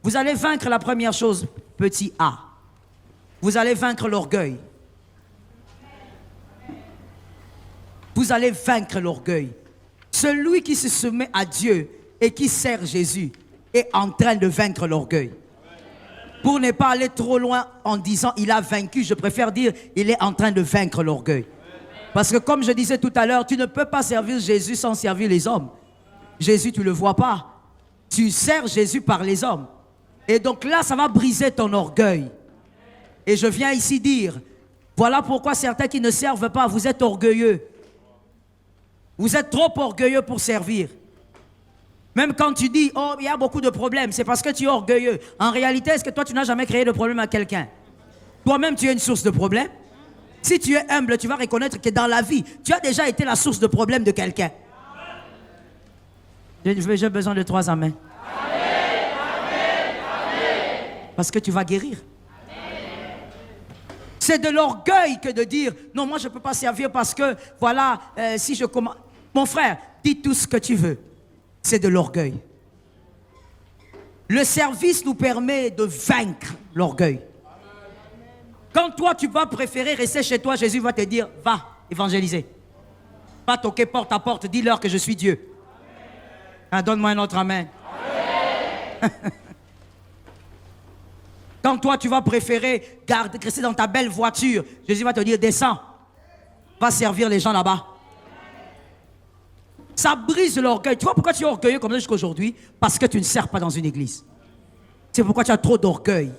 Vous allez vaincre la première chose, petit a. Vous allez vaincre l'orgueil. Vous allez vaincre l'orgueil. Celui qui se soumet à Dieu et qui sert Jésus est en train de vaincre l'orgueil. Pour ne pas aller trop loin en disant il a vaincu, je préfère dire il est en train de vaincre l'orgueil. Parce que comme je disais tout à l'heure, tu ne peux pas servir Jésus sans servir les hommes. Jésus, tu ne le vois pas. Tu sers Jésus par les hommes. Et donc là, ça va briser ton orgueil. Et je viens ici dire, voilà pourquoi certains qui ne servent pas, vous êtes orgueilleux. Vous êtes trop orgueilleux pour servir. Même quand tu dis, oh, il y a beaucoup de problèmes, c'est parce que tu es orgueilleux. En réalité, est-ce que toi, tu n'as jamais créé de problème à quelqu'un? Toi-même, tu es une source de problème. Si tu es humble, tu vas reconnaître que dans la vie, tu as déjà été la source de problème de quelqu'un. J'ai besoin de 3 amens. Parce que tu vas guérir. C'est de l'orgueil que de dire, non, moi je ne peux pas servir parce que, voilà, si je commence... Mon frère, dis tout ce que tu veux. C'est de l'orgueil. Le service nous permet de vaincre l'orgueil. Quand toi, tu vas préférer rester chez toi, Jésus va te dire, va évangéliser. Va toquer porte à porte, dis-leur que je suis Dieu. Ah, donne-moi un autre amen. Quand toi, tu vas préférer rester dans ta belle voiture, Jésus va te dire, descends, va servir les gens là-bas. Ça brise l'orgueil. Tu vois pourquoi tu es orgueilleux comme ça jusqu'à aujourd'hui? Parce que tu ne sers pas dans une église. C'est pourquoi tu as trop d'orgueil.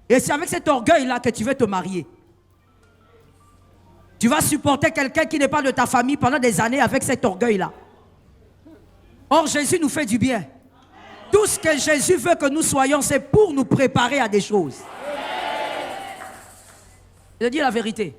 Et c'est avec cet orgueil-là que tu veux te marier. Tu vas supporter quelqu'un qui n'est pas de ta famille pendant des années avec cet orgueil-là. Or, Jésus nous fait du bien. Tout ce que Jésus veut que nous soyons, c'est pour nous préparer à des choses. Je dis la vérité.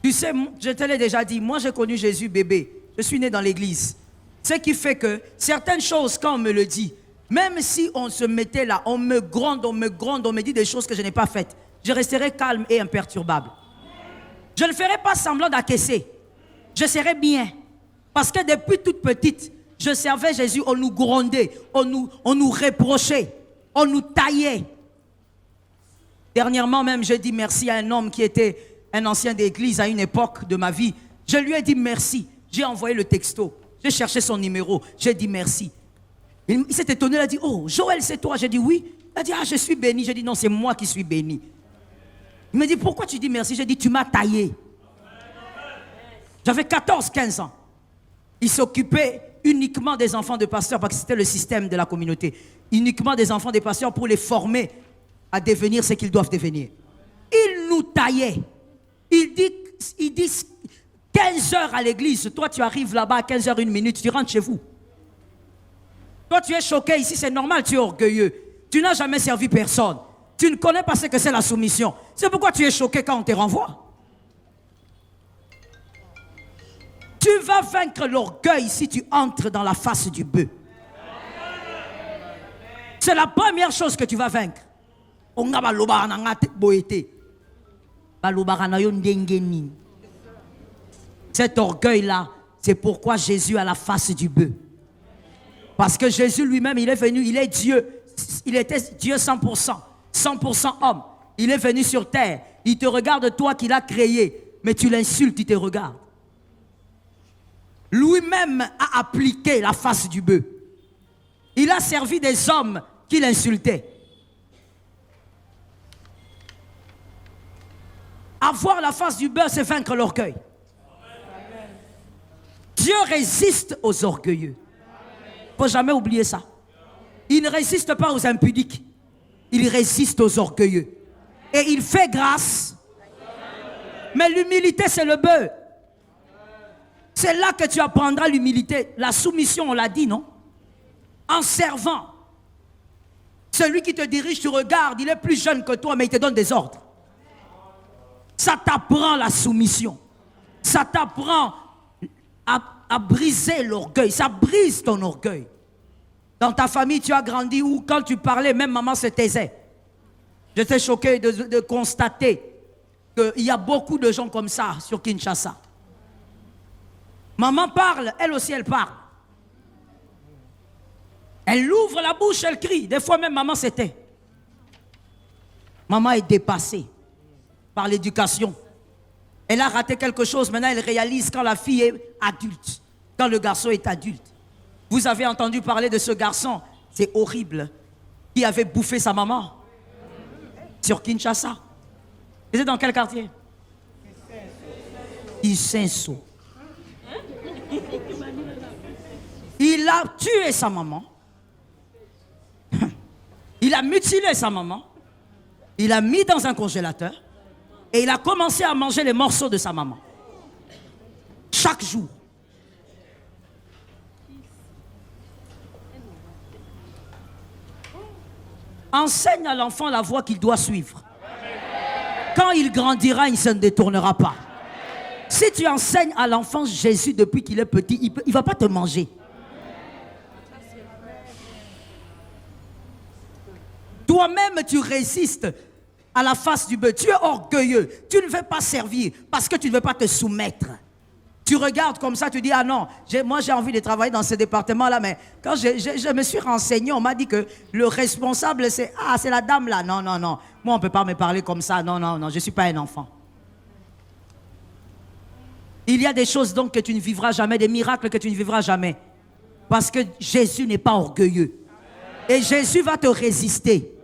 Tu sais, je te l'ai déjà dit, moi j'ai connu Jésus bébé. Je suis né dans l'église. Ce qui fait que certaines choses, quand on me le dit, même si on se mettait là, on me gronde, on me dit des choses que je n'ai pas faites, je resterai calme et imperturbable. Je ne ferai pas semblant d'acquiescer. Je serai bien. Parce que depuis toute petite, je servais Jésus, on nous grondait, on nous reprochait, on nous taillait. Dernièrement même, j'ai dit merci à un homme qui était un ancien d'église à une époque de ma vie. Je lui ai dit merci. J'ai envoyé le texto. J'ai cherché son numéro. J'ai dit merci. Il s'est étonné, il a dit, oh, Joël, c'est toi? J'ai dit oui. Il a dit, ah, je suis béni. J'ai dit non, c'est moi qui suis béni. Il m'a dit, pourquoi tu dis merci? J'ai dit, tu m'as taillé. J'avais 14-15 ans. Il s'occupait uniquement des enfants de pasteurs parce que c'était le système de la communauté. Uniquement des enfants des pasteurs pour les former à devenir ce qu'ils doivent devenir. Il nous taillait. Il dit 15 heures à l'église. Toi, tu arrives là-bas à 15 heures 1 minute. Tu rentres chez vous. Toi, tu es choqué ici. C'est normal, tu es orgueilleux. Tu n'as jamais servi personne. Tu ne connais pas ce que c'est la soumission. C'est pourquoi tu es choqué quand on te renvoie. Tu vas vaincre l'orgueil si tu entres dans la face du bœuf. C'est la première chose que tu vas vaincre. Cet orgueil-là, c'est pourquoi Jésus a la face du bœuf. Parce que Jésus lui-même, il est venu, il est Dieu. Il était Dieu 100%, 100% homme. Il est venu sur terre. Il te regarde, toi qui l'as créé, mais tu l'insultes, il te regarde. Lui-même a appliqué la face du bœuf. Il a servi des hommes qui l'insultaient. Avoir la face du bœuf, c'est vaincre l'orgueil. Dieu résiste aux orgueilleux. Il ne faut jamais oublier ça. Il ne résiste pas aux impudiques. Il résiste aux orgueilleux. Et il fait grâce. Mais l'humilité, c'est le bœuf. C'est là que tu apprendras l'humilité. La soumission, on l'a dit, non? En servant. Celui qui te dirige, tu regardes, il est plus jeune que toi, mais il te donne des ordres. Ça t'apprend la soumission. Ça t'apprend à briser l'orgueil. Ça brise ton orgueil. Dans ta famille, tu as grandi où quand tu parlais, même maman se taisait. J'étais choqué de constater qu'il y a beaucoup de gens comme ça sur Kinshasa. Maman parle, elle aussi elle parle. Elle ouvre la bouche, elle crie. Des fois même, maman s'était. Maman est dépassée par l'éducation. Elle a raté quelque chose. Maintenant, elle réalise quand la fille est adulte. Quand le garçon est adulte. Vous avez entendu parler de ce garçon. C'est horrible. Qui avait bouffé sa maman. Sur Kinshasa. Vous êtes dans quel quartier? Isenso. Il a tué sa maman. Il a mutilé sa maman. Il a mis dans un congélateur. Et il a commencé à manger les morceaux de sa maman. Chaque jour. Enseigne à l'enfant la voie qu'il doit suivre. Quand il grandira, il ne se détournera pas. Si tu enseignes à l'enfant Jésus depuis qu'il est petit, il ne va pas te manger. Toi-même, tu résistes à la face du bœuf. Tu es orgueilleux. Tu ne veux pas servir parce que tu ne veux pas te soumettre. Tu regardes comme ça, tu dis, ah non, moi j'ai envie de travailler dans ce département-là, mais quand je me suis renseigné, on m'a dit que le responsable, c'est la dame là. Non, non, non. Moi, on ne peut pas me parler comme ça. Non, non, non, je ne suis pas un enfant. Il y a des choses donc que tu ne vivras jamais, des miracles que tu ne vivras jamais. Parce que Jésus n'est pas orgueilleux. Et Jésus va te résister.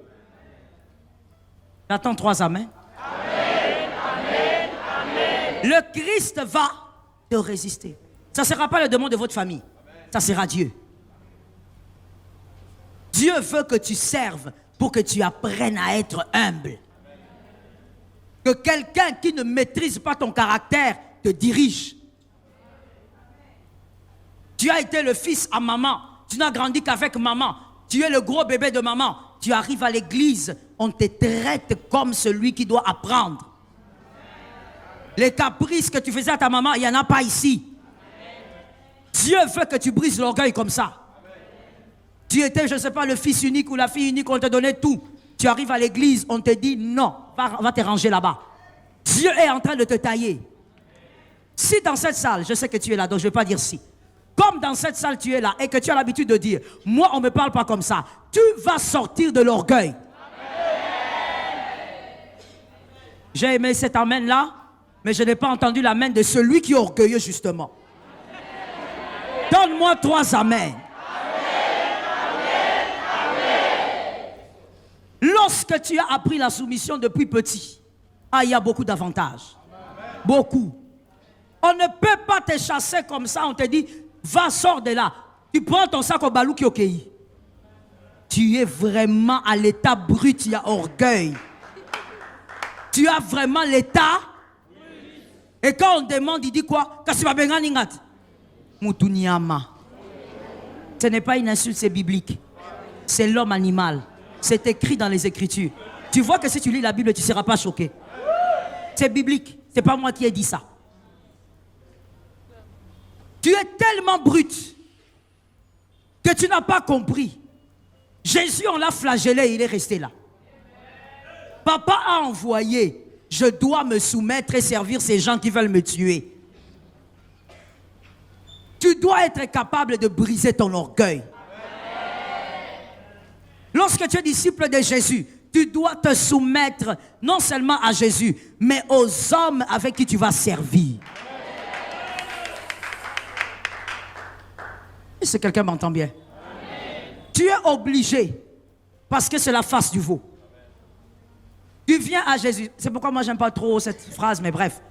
J'attends 3 amens. Amen, amen, amen. Le Christ va te résister. Ça ne sera pas le démon de votre famille. Ça sera Dieu. Dieu veut que tu serves pour que tu apprennes à être humble. Que quelqu'un qui ne maîtrise pas ton caractère te dirige. Tu as été le fils à maman. Tu n'as grandi qu'avec maman. Tu es le gros bébé de maman. Tu arrives à l'église, on te traite comme celui qui doit apprendre. Les caprices que tu faisais à ta maman, il n'y en a pas ici. Dieu veut que tu brises l'orgueil comme ça. Tu étais, je ne sais pas, le fils unique ou la fille unique, on te donnait tout. Tu arrives à l'église, on te dit non, va te ranger là-bas. Dieu est en train de te tailler. Si dans cette salle, je sais que tu es là, donc je ne vais pas dire si. Comme dans cette salle tu es là et que tu as l'habitude de dire, moi on ne me parle pas comme ça, tu vas sortir de l'orgueil. J'ai aimé cet amen là, mais je n'ai pas entendu l'amen de celui qui est orgueilleux justement. Donne-moi 3 amens. Lorsque tu as appris la soumission depuis petit, il y a beaucoup d'avantages. Beaucoup. On ne peut pas te chasser comme ça, on te dit, va, sors de là. Tu prends ton sac au balou qui est. Tu es vraiment à l'état brut, il y a orgueil. Tu as vraiment l'état. Et quand on demande, il dit quoi? Ce n'est pas une insulte, c'est biblique. C'est l'homme animal. C'est écrit dans les Écritures. Tu vois que si tu lis la Bible, tu ne seras pas choqué. C'est biblique. Ce n'est pas moi qui ai dit ça. Tu es tellement brut que tu n'as pas compris. Jésus, on l'a flagellé, il est resté là. Papa a envoyé. Je dois me soumettre et servir ces gens qui veulent me tuer. Tu dois être capable de briser ton orgueil. Lorsque tu es disciple de Jésus, tu dois te soumettre non seulement à Jésus, mais aux hommes avec qui tu vas servir. Est-ce que quelqu'un m'entend bien? Amen. Tu es obligé, parce que c'est la face du veau. Tu viens à Jésus. C'est pourquoi moi j'aime pas trop cette phrase, mais bref.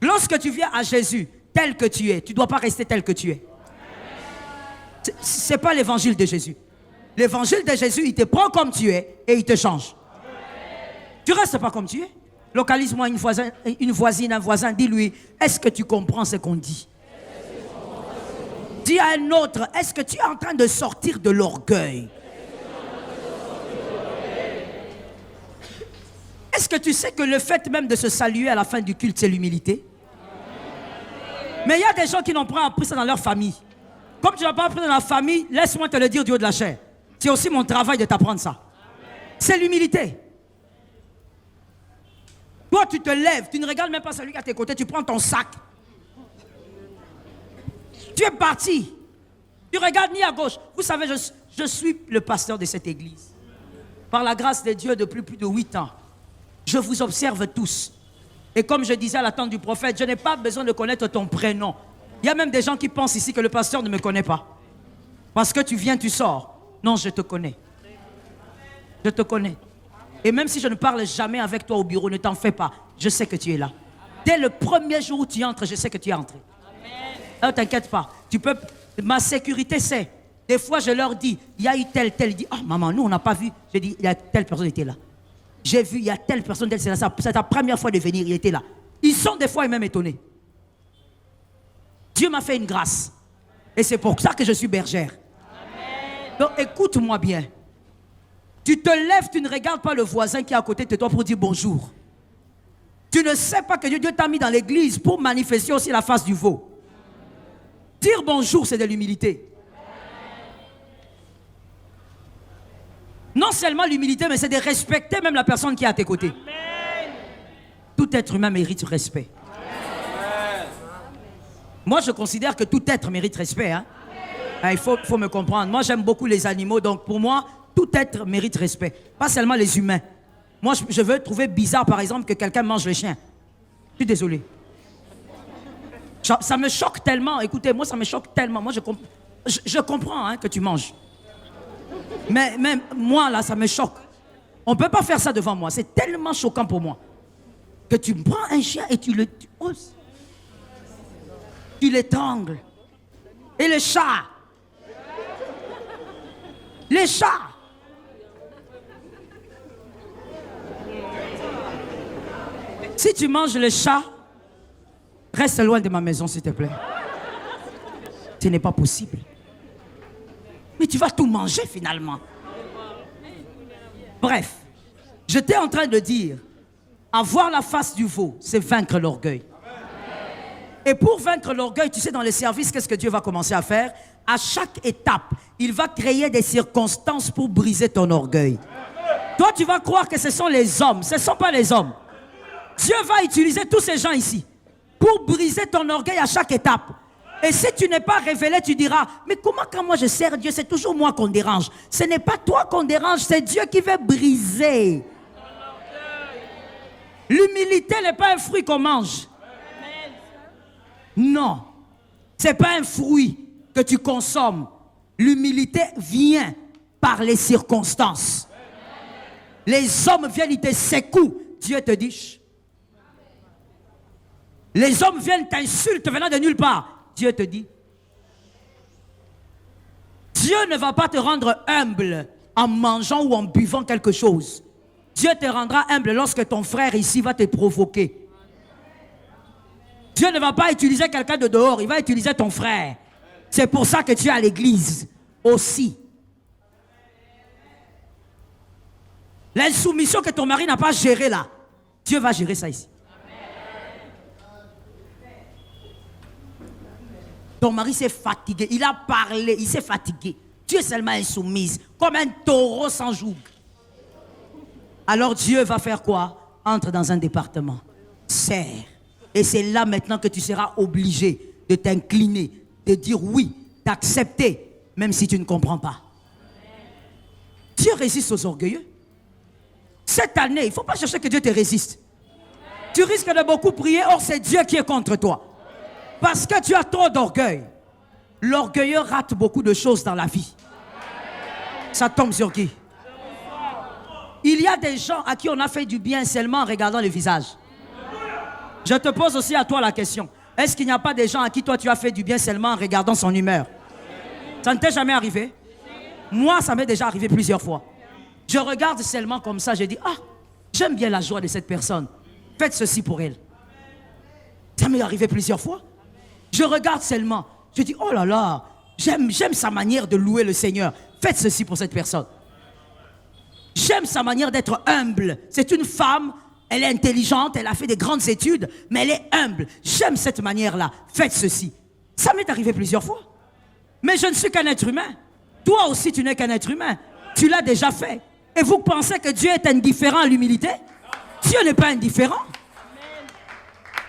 Lorsque tu viens à Jésus tel que tu es, tu ne dois pas rester tel que tu es. Ce n'est pas l'évangile de Jésus. L'évangile de Jésus, il te prend comme tu es et il te change. Tu ne restes pas comme tu es. Localise-moi une voisine, un voisin, dis-lui, est-ce que tu comprends ce qu'on dit? Dis à un autre, est-ce que tu es en train de sortir de l'orgueil? Est-ce que tu sais que le fait même de se saluer à la fin du culte, c'est l'humilité? Mais il y a des gens qui n'ont pas appris ça dans leur famille. Comme tu n'as pas appris dans la famille, laisse-moi te le dire du haut de la chair. C'est aussi mon travail de t'apprendre ça. C'est l'humilité. Toi, tu te lèves, tu ne regardes même pas celui qui est à tes côtés, tu prends ton sac. Tu es parti. Tu regardes ni à gauche. Vous savez, Je suis le pasteur de cette église. Par la grâce de Dieu, depuis plus de 8 ans, je vous observe tous. Et comme je disais à l'attente du prophète, je n'ai pas besoin de connaître ton prénom. Il y a même des gens qui pensent ici que le pasteur ne me connaît pas. Parce que tu viens, tu sors. Non, je te connais. Je te connais. Et même si je ne parle jamais avec toi au bureau, ne t'en fais pas. Je sais que tu es là. Dès le premier jour où tu entres, je sais que tu es entré. Ne t'inquiète pas. Tu peux... Ma sécurité, c'est... Des fois, je leur dis, il y a eu tel. Ils disent, oh maman, nous, on n'a pas vu. Je dis, il y a telle personne qui était là. J'ai vu, il y a telle personne, c'est ta première fois de venir, il était là. Ils sont des fois même étonnés. Dieu m'a fait une grâce. Et c'est pour ça que je suis bergère. Amen. Donc écoute-moi bien. Tu te lèves, tu ne regardes pas le voisin qui est à côté de toi pour dire bonjour. Tu ne sais pas que Dieu t'a mis dans l'église pour manifester aussi la face du veau. Dire bonjour, c'est de l'humilité. Non seulement l'humilité, mais c'est de respecter même la personne qui est à tes côtés. Amen. Tout être humain mérite respect. Amen. Moi, je considère que tout être mérite respect. Hein? Il faut me comprendre. Moi, j'aime beaucoup les animaux, donc pour moi, tout être mérite respect. Pas seulement les humains. Moi, je veux trouver bizarre, par exemple, que quelqu'un mange le chien. Je suis désolé. Ça me choque tellement. Écoutez, moi, ça me choque tellement. Moi, je comprends hein, que tu manges. Mais même moi, là, ça me choque. On ne peut pas faire ça devant moi. C'est tellement choquant pour moi. Que tu prends un chien et tu l'étrangles. Et les chats. Les chats. Si tu manges le chat, reste loin de ma maison, s'il te plaît. Ce n'est pas possible. Mais tu vas tout manger finalement. Bref, j'étais en train de dire, avoir la face du veau, c'est vaincre l'orgueil. Et pour vaincre l'orgueil, tu sais, dans les services, qu'est-ce que Dieu va commencer à faire? À chaque étape, il va créer des circonstances pour briser ton orgueil. Toi, tu vas croire que ce sont les hommes. Ce ne sont pas les hommes. Dieu va utiliser tous ces gens ici pour briser ton orgueil à chaque étape. Et si tu n'es pas révélé, tu diras, mais comment quand moi je sers Dieu, c'est toujours moi qu'on dérange. Ce n'est pas toi qu'on dérange, c'est Dieu qui veut briser. L'humilité n'est pas un fruit qu'on mange. Non, ce n'est pas un fruit que tu consommes. L'humilité vient par les circonstances. Les hommes viennent, ils te secouent. Dieu te dit, chut. Les hommes viennent t'insulter venant de nulle part. Dieu te dit. Dieu ne va pas te rendre humble en mangeant ou en buvant quelque chose. Dieu te rendra humble lorsque ton frère ici va te provoquer. Dieu ne va pas utiliser quelqu'un de dehors, il va utiliser ton frère. C'est pour ça que tu es à l'église aussi. L'insoumission que ton mari n'a pas gérée là, Dieu va gérer ça ici. Ton mari s'est fatigué, il a parlé, il s'est fatigué. Tu es seulement insoumise, comme un taureau sans joug. Alors Dieu va faire quoi? Entre dans un département, serre. Et c'est là maintenant que tu seras obligé de t'incliner, de dire oui, d'accepter, même si tu ne comprends pas. Dieu résiste aux orgueilleux. Cette année, il ne faut pas chercher que Dieu te résiste. Tu risques de beaucoup prier, or c'est Dieu qui est contre toi. Parce que tu as trop d'orgueil. L'orgueilleux rate beaucoup de choses dans la vie. Ça tombe sur qui? Il y a des gens à qui on a fait du bien seulement en regardant le visage. Je te pose aussi à toi la question. Est-ce qu'il n'y a pas des gens à qui toi tu as fait du bien seulement en regardant son humeur? Ça ne t'est jamais arrivé? Moi, ça m'est déjà arrivé plusieurs fois. Je regarde seulement comme ça, je dis, ah, j'aime bien la joie de cette personne. Faites ceci pour elle. Ça m'est arrivé plusieurs fois. Je regarde seulement, je dis, oh là là, j'aime sa manière de louer le Seigneur. Faites ceci pour cette personne. J'aime sa manière d'être humble. C'est une femme, elle est intelligente, elle a fait des grandes études, mais elle est humble. J'aime cette manière-là. Faites ceci. Ça m'est arrivé plusieurs fois. Mais je ne suis qu'un être humain. Toi aussi, tu n'es qu'un être humain. Tu l'as déjà fait. Et vous pensez que Dieu est indifférent à l'humilité? Dieu n'est pas indifférent.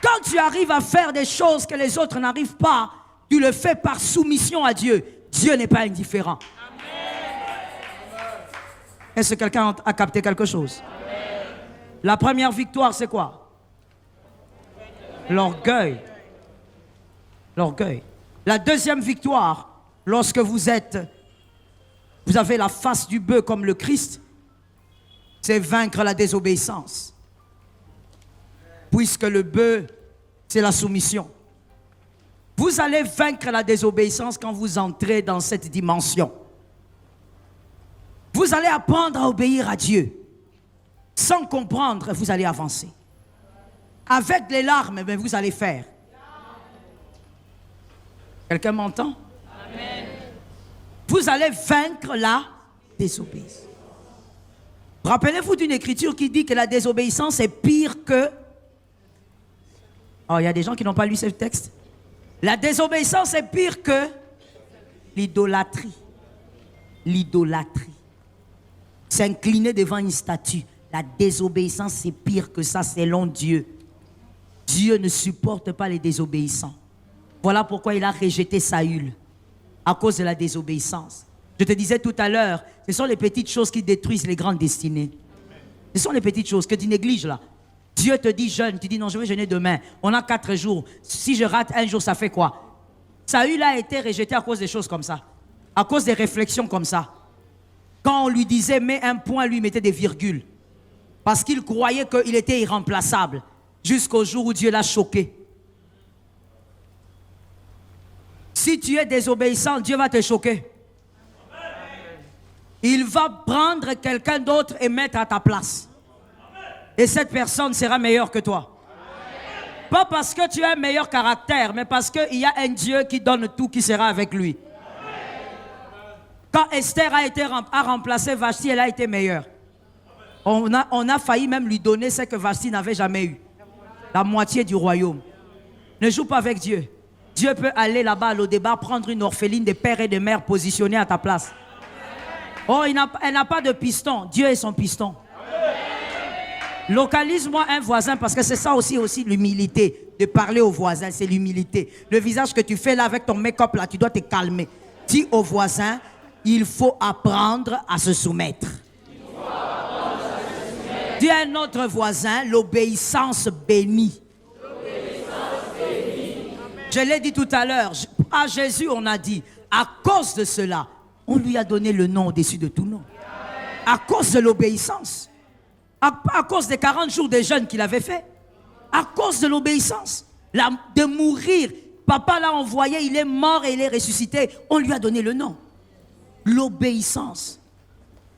Quand tu arrives à faire des choses que les autres n'arrivent pas, tu le fais par soumission à Dieu. Dieu n'est pas indifférent. Est-ce que quelqu'un a capté quelque chose? La première victoire, c'est quoi? L'orgueil. L'orgueil. La deuxième victoire, lorsque vous avez la face du bœuf comme le Christ, c'est vaincre la désobéissance. Puisque le bœuf, c'est la soumission. Vous allez vaincre la désobéissance quand vous entrez dans cette dimension. Vous allez apprendre à obéir à Dieu. Sans comprendre, vous allez avancer. Avec les larmes, mais vous allez faire. Quelqu'un m'entend? Amen. Vous allez vaincre la désobéissance. Rappelez-vous d'une écriture qui dit que la désobéissance est pire que... Oh, il y a des gens qui n'ont pas lu ce texte. La désobéissance est pire que l'idolâtrie. L'idolâtrie. S'incliner devant une statue. La désobéissance, c'est pire que ça selon Dieu. Dieu ne supporte pas les désobéissants. Voilà pourquoi il a rejeté Saül, à cause de la désobéissance. Je te disais tout à l'heure, ce sont les petites choses qui détruisent les grandes destinées. Ce sont les petites choses que tu négliges là. Dieu te dit jeûne, tu dis non, je vais jeûner demain. On a 4 jours. Si je rate un jour, ça fait quoi? Saül a été rejeté à cause des choses comme ça. À cause des réflexions comme ça. Quand on lui disait mets un point, lui mettait des virgules. Parce qu'il croyait qu'il était irremplaçable. Jusqu'au jour où Dieu l'a choqué. Si tu es désobéissant, Dieu va te choquer. Il va prendre quelqu'un d'autre et mettre à ta place. Et cette personne sera meilleure que toi. Pas parce que tu as un meilleur caractère, mais parce qu'il y a un Dieu qui donne tout, qui sera avec lui. Quand Esther a remplacé Vashti, elle a été meilleure. On a failli même lui donner ce que Vashti n'avait jamais eu. La moitié du royaume. Ne joue pas avec Dieu. Dieu peut aller là-bas à l'Odébar, prendre une orpheline de père et de mère positionnée à ta place. Oh, elle n'a pas de piston. Dieu est son piston. Localise-moi un voisin, parce que c'est ça aussi l'humilité. De parler au voisin, c'est l'humilité. Le visage que tu fais là avec ton make-up là, tu dois te calmer. Dis au voisin, il faut apprendre à se soumettre. Dis à un autre voisin, l'obéissance bénit. Je l'ai dit tout à l'heure, à Jésus on a dit, à cause de cela, on lui a donné le nom au-dessus de tout nom. À cause de l'obéissance. À cause des 40 jours de jeûne qu'il avait fait. À cause de l'obéissance. De mourir. Papa l'a envoyé, il est mort et il est ressuscité. On lui a donné le nom. L'obéissance.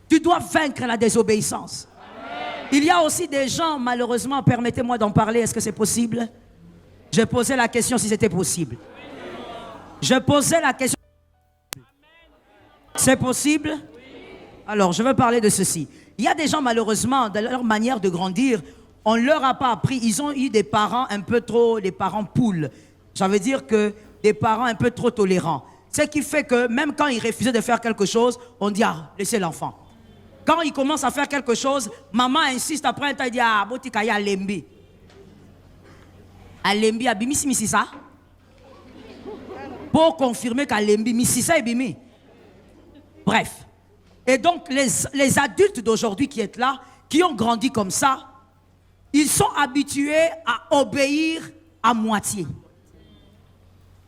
Tu dois vaincre la désobéissance. Il y a aussi des gens, malheureusement, permettez-moi d'en parler, est-ce que c'est possible? Je posais la question si c'était possible. Je posais la question. C'est possible? Alors, je veux parler de ceci. Il y a des gens, malheureusement, dans leur manière de grandir, on ne leur a pas appris. Ils ont eu des parents un peu trop, des parents poules. Ça veut dire que des parents un peu trop tolérants. Ce qui fait que même quand ils refusaient de faire quelque chose, on dit, ah, laissez l'enfant. Quand il commence à faire quelque chose, maman insiste après un temps, il dit, ah, botikaya alembi. Alembi, abimi si misi ça. Pour confirmer qu'alembi, misi ça et bimi. Bref. Et donc, les adultes d'aujourd'hui qui sont là, qui ont grandi comme ça, ils sont habitués à obéir à moitié.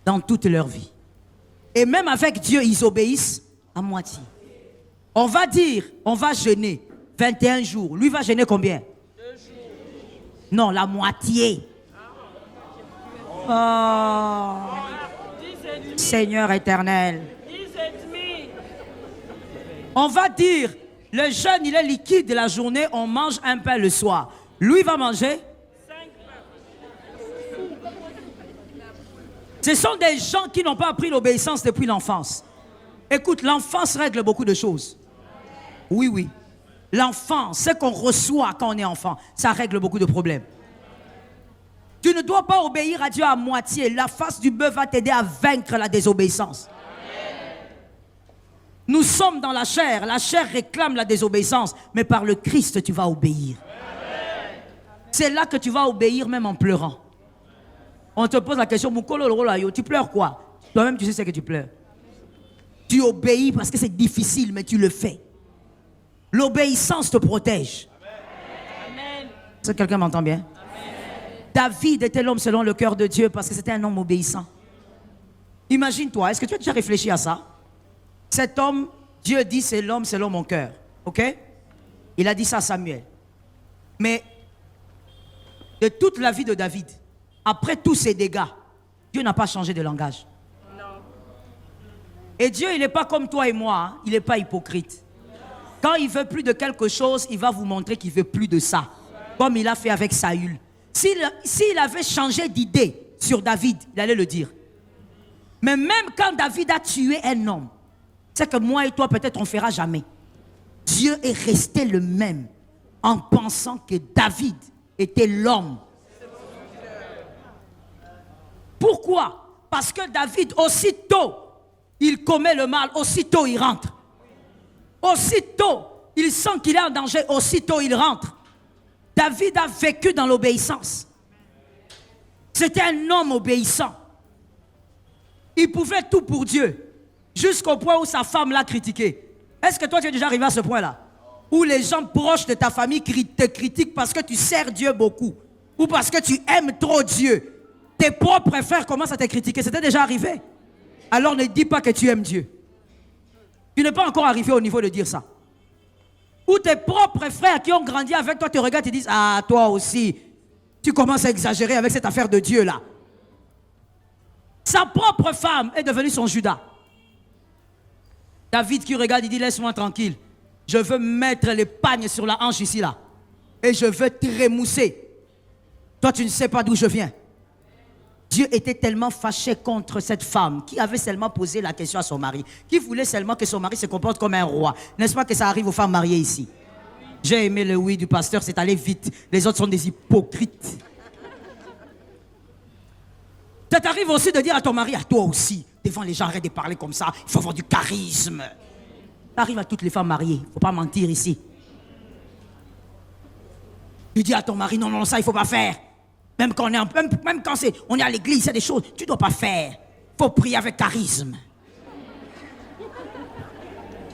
Dans toute leur vie. Et même avec Dieu, ils obéissent à moitié. On va dire, on va jeûner 21 jours. Lui va jeûner combien? 2 jours. Non, la moitié. Oh, Seigneur éternel. On va dire, le jeûne, il est liquide la journée, on mange un pain le soir. Lui va manger 5 pains. Ce sont des gens qui n'ont pas appris l'obéissance depuis l'enfance. Écoute, l'enfance règle beaucoup de choses. Oui, oui. L'enfant, ce qu'on reçoit quand on est enfant, ça règle beaucoup de problèmes. Tu ne dois pas obéir à Dieu à moitié. La face du bœuf va t'aider à vaincre la désobéissance. Nous sommes dans la chair réclame la désobéissance, mais par le Christ tu vas obéir. C'est là que tu vas obéir même en pleurant. On te pose la question, tu pleures quoi? Toi-même tu sais ce que tu pleures. Tu obéis parce que c'est difficile, mais tu le fais. L'obéissance te protège. Est-ce que quelqu'un m'entend bien? David était l'homme selon le cœur de Dieu parce que c'était un homme obéissant. Imagine-toi, est-ce que tu as déjà réfléchi à ça? Cet homme, Dieu dit c'est l'homme selon mon cœur. Ok? Il a dit ça à Samuel. Mais de toute la vie de David, après tous ces dégâts, Dieu n'a pas changé de langage. Non. Et Dieu, il n'est pas comme toi et moi, hein? Il n'est pas hypocrite. Quand il veut plus de quelque chose, il va vous montrer qu'il veut plus de ça. Comme il a fait avec Saül. S'il avait changé d'idée sur David, il allait le dire. Mais même quand David a tué un homme, c'est que moi et toi, peut-être on ne fera jamais. Dieu est resté le même en pensant que David était l'homme. Pourquoi? Parce que David, aussitôt, il commet le mal, aussitôt il rentre. Aussitôt, il sent qu'il est en danger, aussitôt il rentre. David a vécu dans l'obéissance. C'était un homme obéissant. Il pouvait tout pour Dieu, jusqu'au point où sa femme l'a critiqué. Est-ce que toi tu es déjà arrivé à ce point-là? Où les gens proches de ta famille te critiquent parce que tu sers Dieu beaucoup, ou parce que tu aimes trop Dieu. Tes propres frères commencent à te critiquer. C'était déjà arrivé? Alors ne dis pas que tu aimes Dieu. Tu n'es pas encore arrivé au niveau de dire ça. Ou tes propres frères qui ont grandi avec toi te regardent et te disent « Ah, toi aussi, tu commences à exagérer avec cette affaire de Dieu là. » Sa propre femme est devenue son Judas. David qui regarde, il dit « Laisse-moi tranquille. Je veux mettre les pagnes sur la hanche ici là. Et je veux te remousser. Toi, tu ne sais pas d'où je viens. » Dieu était tellement fâché contre cette femme qui avait seulement posé la question à son mari, qui voulait seulement que son mari se comporte comme un roi. N'est-ce pas que ça arrive aux femmes mariées ici? J'ai aimé le oui du pasteur, c'est allé vite. Les autres sont des hypocrites. Ça t'arrive aussi de dire à ton mari, à toi aussi, devant les gens, arrête de parler comme ça, il faut avoir du charisme. Ça arrive à toutes les femmes mariées, il ne faut pas mentir ici. Tu dis à ton mari, non, non, ça il ne faut pas faire. Même quand on est à l'église, il y a des choses que tu ne dois pas faire. Il faut prier avec charisme.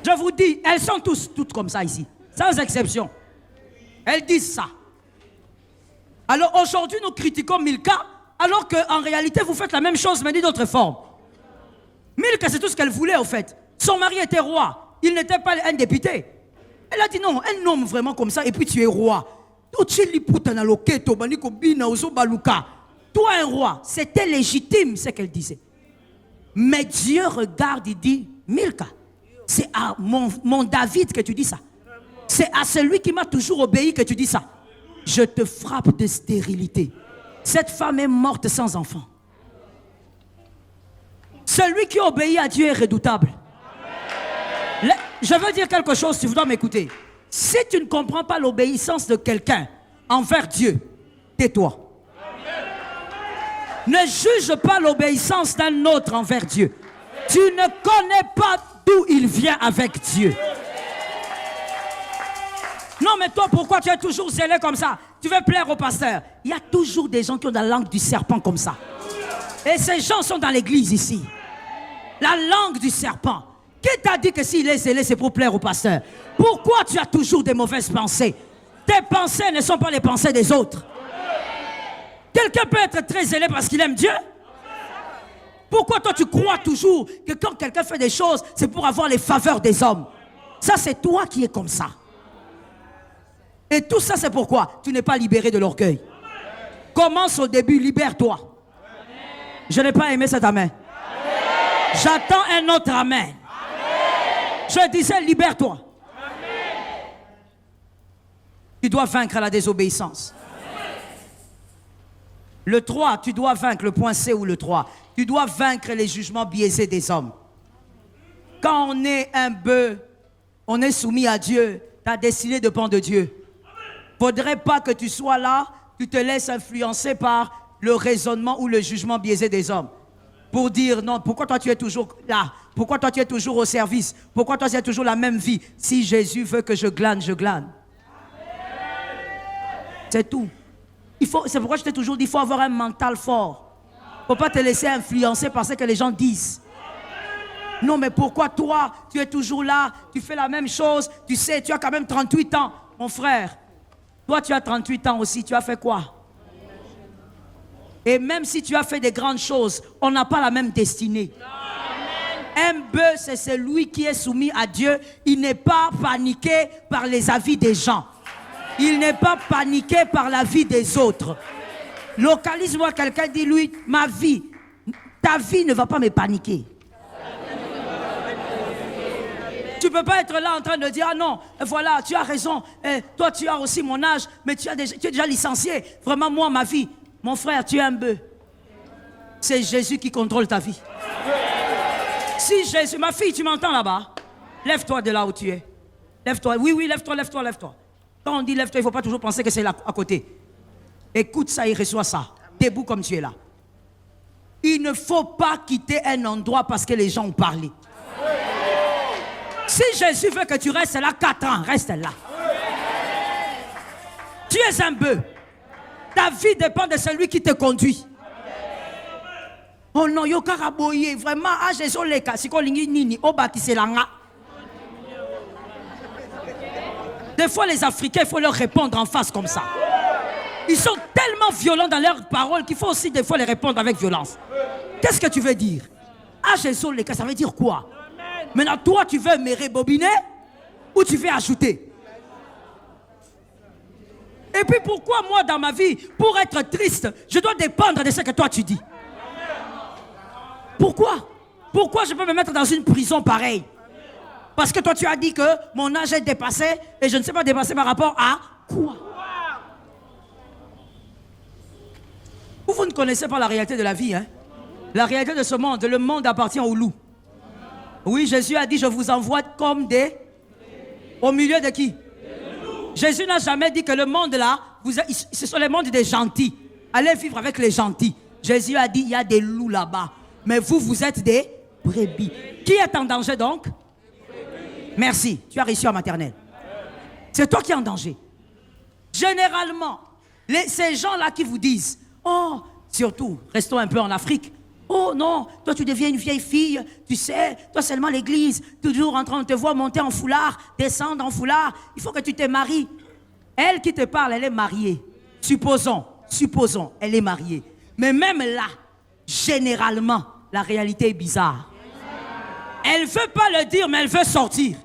Je vous dis, elles sont toutes comme ça ici, sans exception. Elles disent ça. Alors aujourd'hui, nous critiquons Milka, alors qu'en réalité, vous faites la même chose, mais d'une autre forme. Milka, c'est tout ce qu'elle voulait, au fait. Son mari était roi. Il n'était pas un député. Elle a dit non, un homme vraiment comme ça, et puis tu es roi. Toi, un roi, c'était légitime ce qu'elle disait. Mais Dieu regarde et dit, Milka, c'est à mon David que tu dis ça. C'est à celui qui m'a toujours obéi que tu dis ça. Je te frappe de stérilité. Cette femme est morte sans enfant. Celui qui obéit à Dieu est redoutable. Je veux dire quelque chose, si vous dois m'écouter. Si tu ne comprends pas l'obéissance de quelqu'un envers Dieu, tais-toi. Ne juge pas l'obéissance d'un autre envers Dieu. Tu ne connais pas d'où il vient avec Dieu. Non, mais toi, pourquoi tu es toujours zélé comme ça? Tu veux plaire au pasteur. Il y a toujours des gens qui ont la langue du serpent comme ça. Et ces gens sont dans l'église ici. La langue du serpent. Qui t'a dit que s'il est zélé, c'est pour plaire au pasteur? Pourquoi tu as toujours des mauvaises pensées? Tes pensées ne sont pas les pensées des autres. Quelqu'un peut être très zélé parce qu'il aime Dieu. Pourquoi toi tu crois toujours que quand quelqu'un fait des choses, c'est pour avoir les faveurs des hommes? Ça, c'est toi qui es comme ça. Et tout ça, c'est pourquoi tu n'es pas libéré de l'orgueil. Commence au début, libère-toi. Je n'ai pas aimé cet amen. J'attends un autre amen. Je disais, libère-toi. Tu dois vaincre la désobéissance. Le 3, tu dois vaincre, le point C ou le 3. Tu dois vaincre les jugements biaisés des hommes. Quand on est un bœuf, on est soumis à Dieu. Tu as décidé de dépendre de Dieu. Il ne faudrait pas que tu sois là, tu te laisses influencer par le raisonnement ou le jugement biaisé des hommes. Pour dire non, pourquoi toi tu es toujours là? Pourquoi toi tu es toujours au service? Pourquoi toi tu as toujours la même vie? Si Jésus veut que je glane, je glane. C'est tout. C'est pourquoi je t'ai toujours dit, il faut avoir un mental fort. Il ne faut pas te laisser influencer par ce que les gens disent. Non, mais pourquoi toi, tu es toujours là, tu fais la même chose, tu sais, tu as quand même 38 ans. Mon frère, toi tu as 38 ans aussi, tu as fait quoi? Et même si tu as fait des grandes choses, on n'a pas la même destinée. Un bœuf, c'est celui qui est soumis à Dieu. Il n'est pas paniqué par les avis des gens. Il n'est pas paniqué par la vie des autres. Localise-moi quelqu'un, dit lui, ma vie, ta vie ne va pas me paniquer. Tu ne peux pas être là en train de dire, ah non, voilà, tu as raison, toi tu as aussi mon âge, mais tu es déjà licencié. Vraiment, moi, ma vie, mon frère, tu es un bœuf. C'est Jésus qui contrôle ta vie. Si Jésus, ma fille, tu m'entends là-bas? Lève-toi de là où tu es. Lève-toi, oui, lève-toi, lève-toi, lève-toi. Quand on dit lève-toi, il ne faut pas toujours penser que c'est là à côté. Écoute ça et reçois ça. Debout comme tu es là. Il ne faut pas quitter un endroit parce que les gens ont parlé. Si Jésus veut que tu restes là 4 ans, reste là. Tu es un bœuf. Ta vie dépend de celui qui te conduit. Oh non, yo karaboye, vraiment, ah Jésus le cas, si ko lingi nini, oba ki se langa. Des fois, les Africains, il faut leur répondre en face comme ça. Ils sont tellement violents dans leurs paroles qu'il faut aussi des fois les répondre avec violence. Qu'est-ce que tu veux dire? Ah Jésus le cas, ça veut dire quoi? Maintenant, toi, tu veux me rebobiner ou tu veux ajouter? Et puis, pourquoi moi, dans ma vie, pour être triste, je dois dépendre de ce que toi, tu dis? Pourquoi? Pourquoi je peux me mettre dans une prison pareille? Parce que toi, tu as dit que mon âge est dépassé et je ne sais pas dépasser par rapport à quoi? Vous ne connaissez pas la réalité de la vie, hein? La réalité de ce monde, le monde appartient au loup. Oui, Jésus a dit, je vous envoie comme des... Au milieu de qui? Jésus n'a jamais dit que le monde là, ce sont les mondes des gentils. Allez vivre avec les gentils. Jésus a dit, il y a des loups là-bas. Mais vous, vous êtes des brebis. Qui est en danger donc? Merci, tu as réussi en maternelle. C'est toi qui es en danger. Généralement, ces gens-là qui vous disent, oh, surtout, restons un peu en Afrique. Oh non, toi tu deviens une vieille fille, tu sais, toi seulement l'église, toujours en train de te voir monter en foulard, descendre en foulard, il faut que tu te maries. Elle qui te parle, elle est mariée. Supposons, elle est mariée. Mais même là, généralement, la réalité est bizarre. Elle ne veut pas le dire, mais elle veut sortir.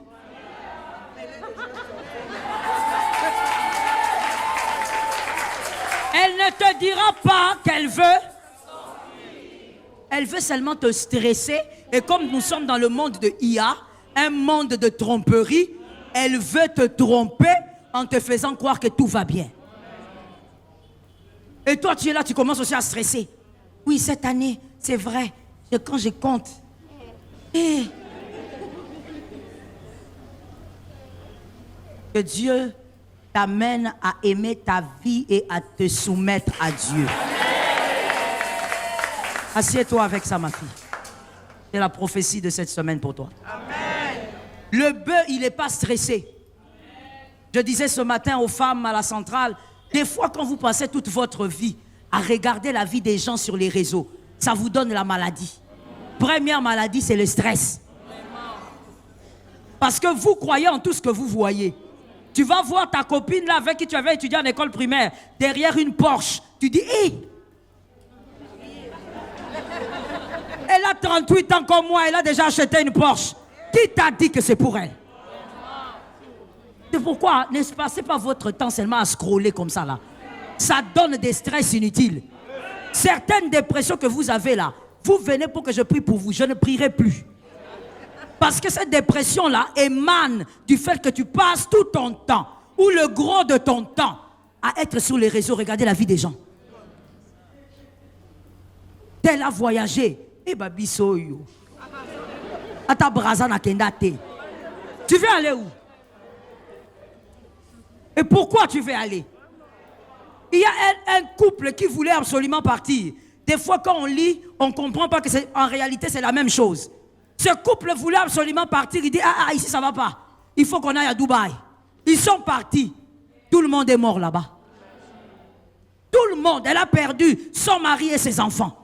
Elle ne te dira pas qu'elle veut. Elle veut seulement te stresser. Et comme nous sommes dans le monde de IA, un monde de tromperie, elle veut te tromper en te faisant croire que tout va bien. Et toi, tu es là, tu commences aussi à stresser. Oui, cette année, c'est vrai. Quand je compte. Que Dieu t'amène à aimer ta vie et à te soumettre à Dieu. Assieds-toi avec ça, ma fille. C'est la prophétie de cette semaine pour toi. Amen. Le bœuf, il n'est pas stressé. Je disais ce matin aux femmes à la centrale, des fois quand vous passez toute votre vie à regarder la vie des gens sur les réseaux, ça vous donne la maladie. Première maladie, c'est le stress. Parce que vous croyez en tout ce que vous voyez. Tu vas voir ta copine là avec qui tu avais étudié en école primaire, derrière une Porsche. Tu dis, hé! Elle a 38 ans comme moi, elle a déjà acheté une Porsche. Qui t'a dit que c'est pour elle? C'est pourquoi ne passez pas votre temps seulement à scroller comme ça là. Ça donne des stress inutiles. Certaines dépressions que vous avez là, vous venez pour que je prie pour vous, je ne prierai plus. Parce que cette dépression-là émane du fait que tu passes tout ton temps, ou le gros de ton temps, à être sur les réseaux, regarder la vie des gens. Tel a voyagé. Eh ben, bisoyo. Ata braza na kendate. Tu veux aller où? Et pourquoi tu veux aller? Il y a un couple qui voulait absolument partir. Des fois, quand on lit, on ne comprend pas que en réalité, c'est la même chose. Ce couple voulait absolument partir. Il dit, ici, ça ne va pas. Il faut qu'on aille à Dubaï. Ils sont partis. Tout le monde est mort là-bas. Tout le monde. Elle a perdu son mari et ses enfants.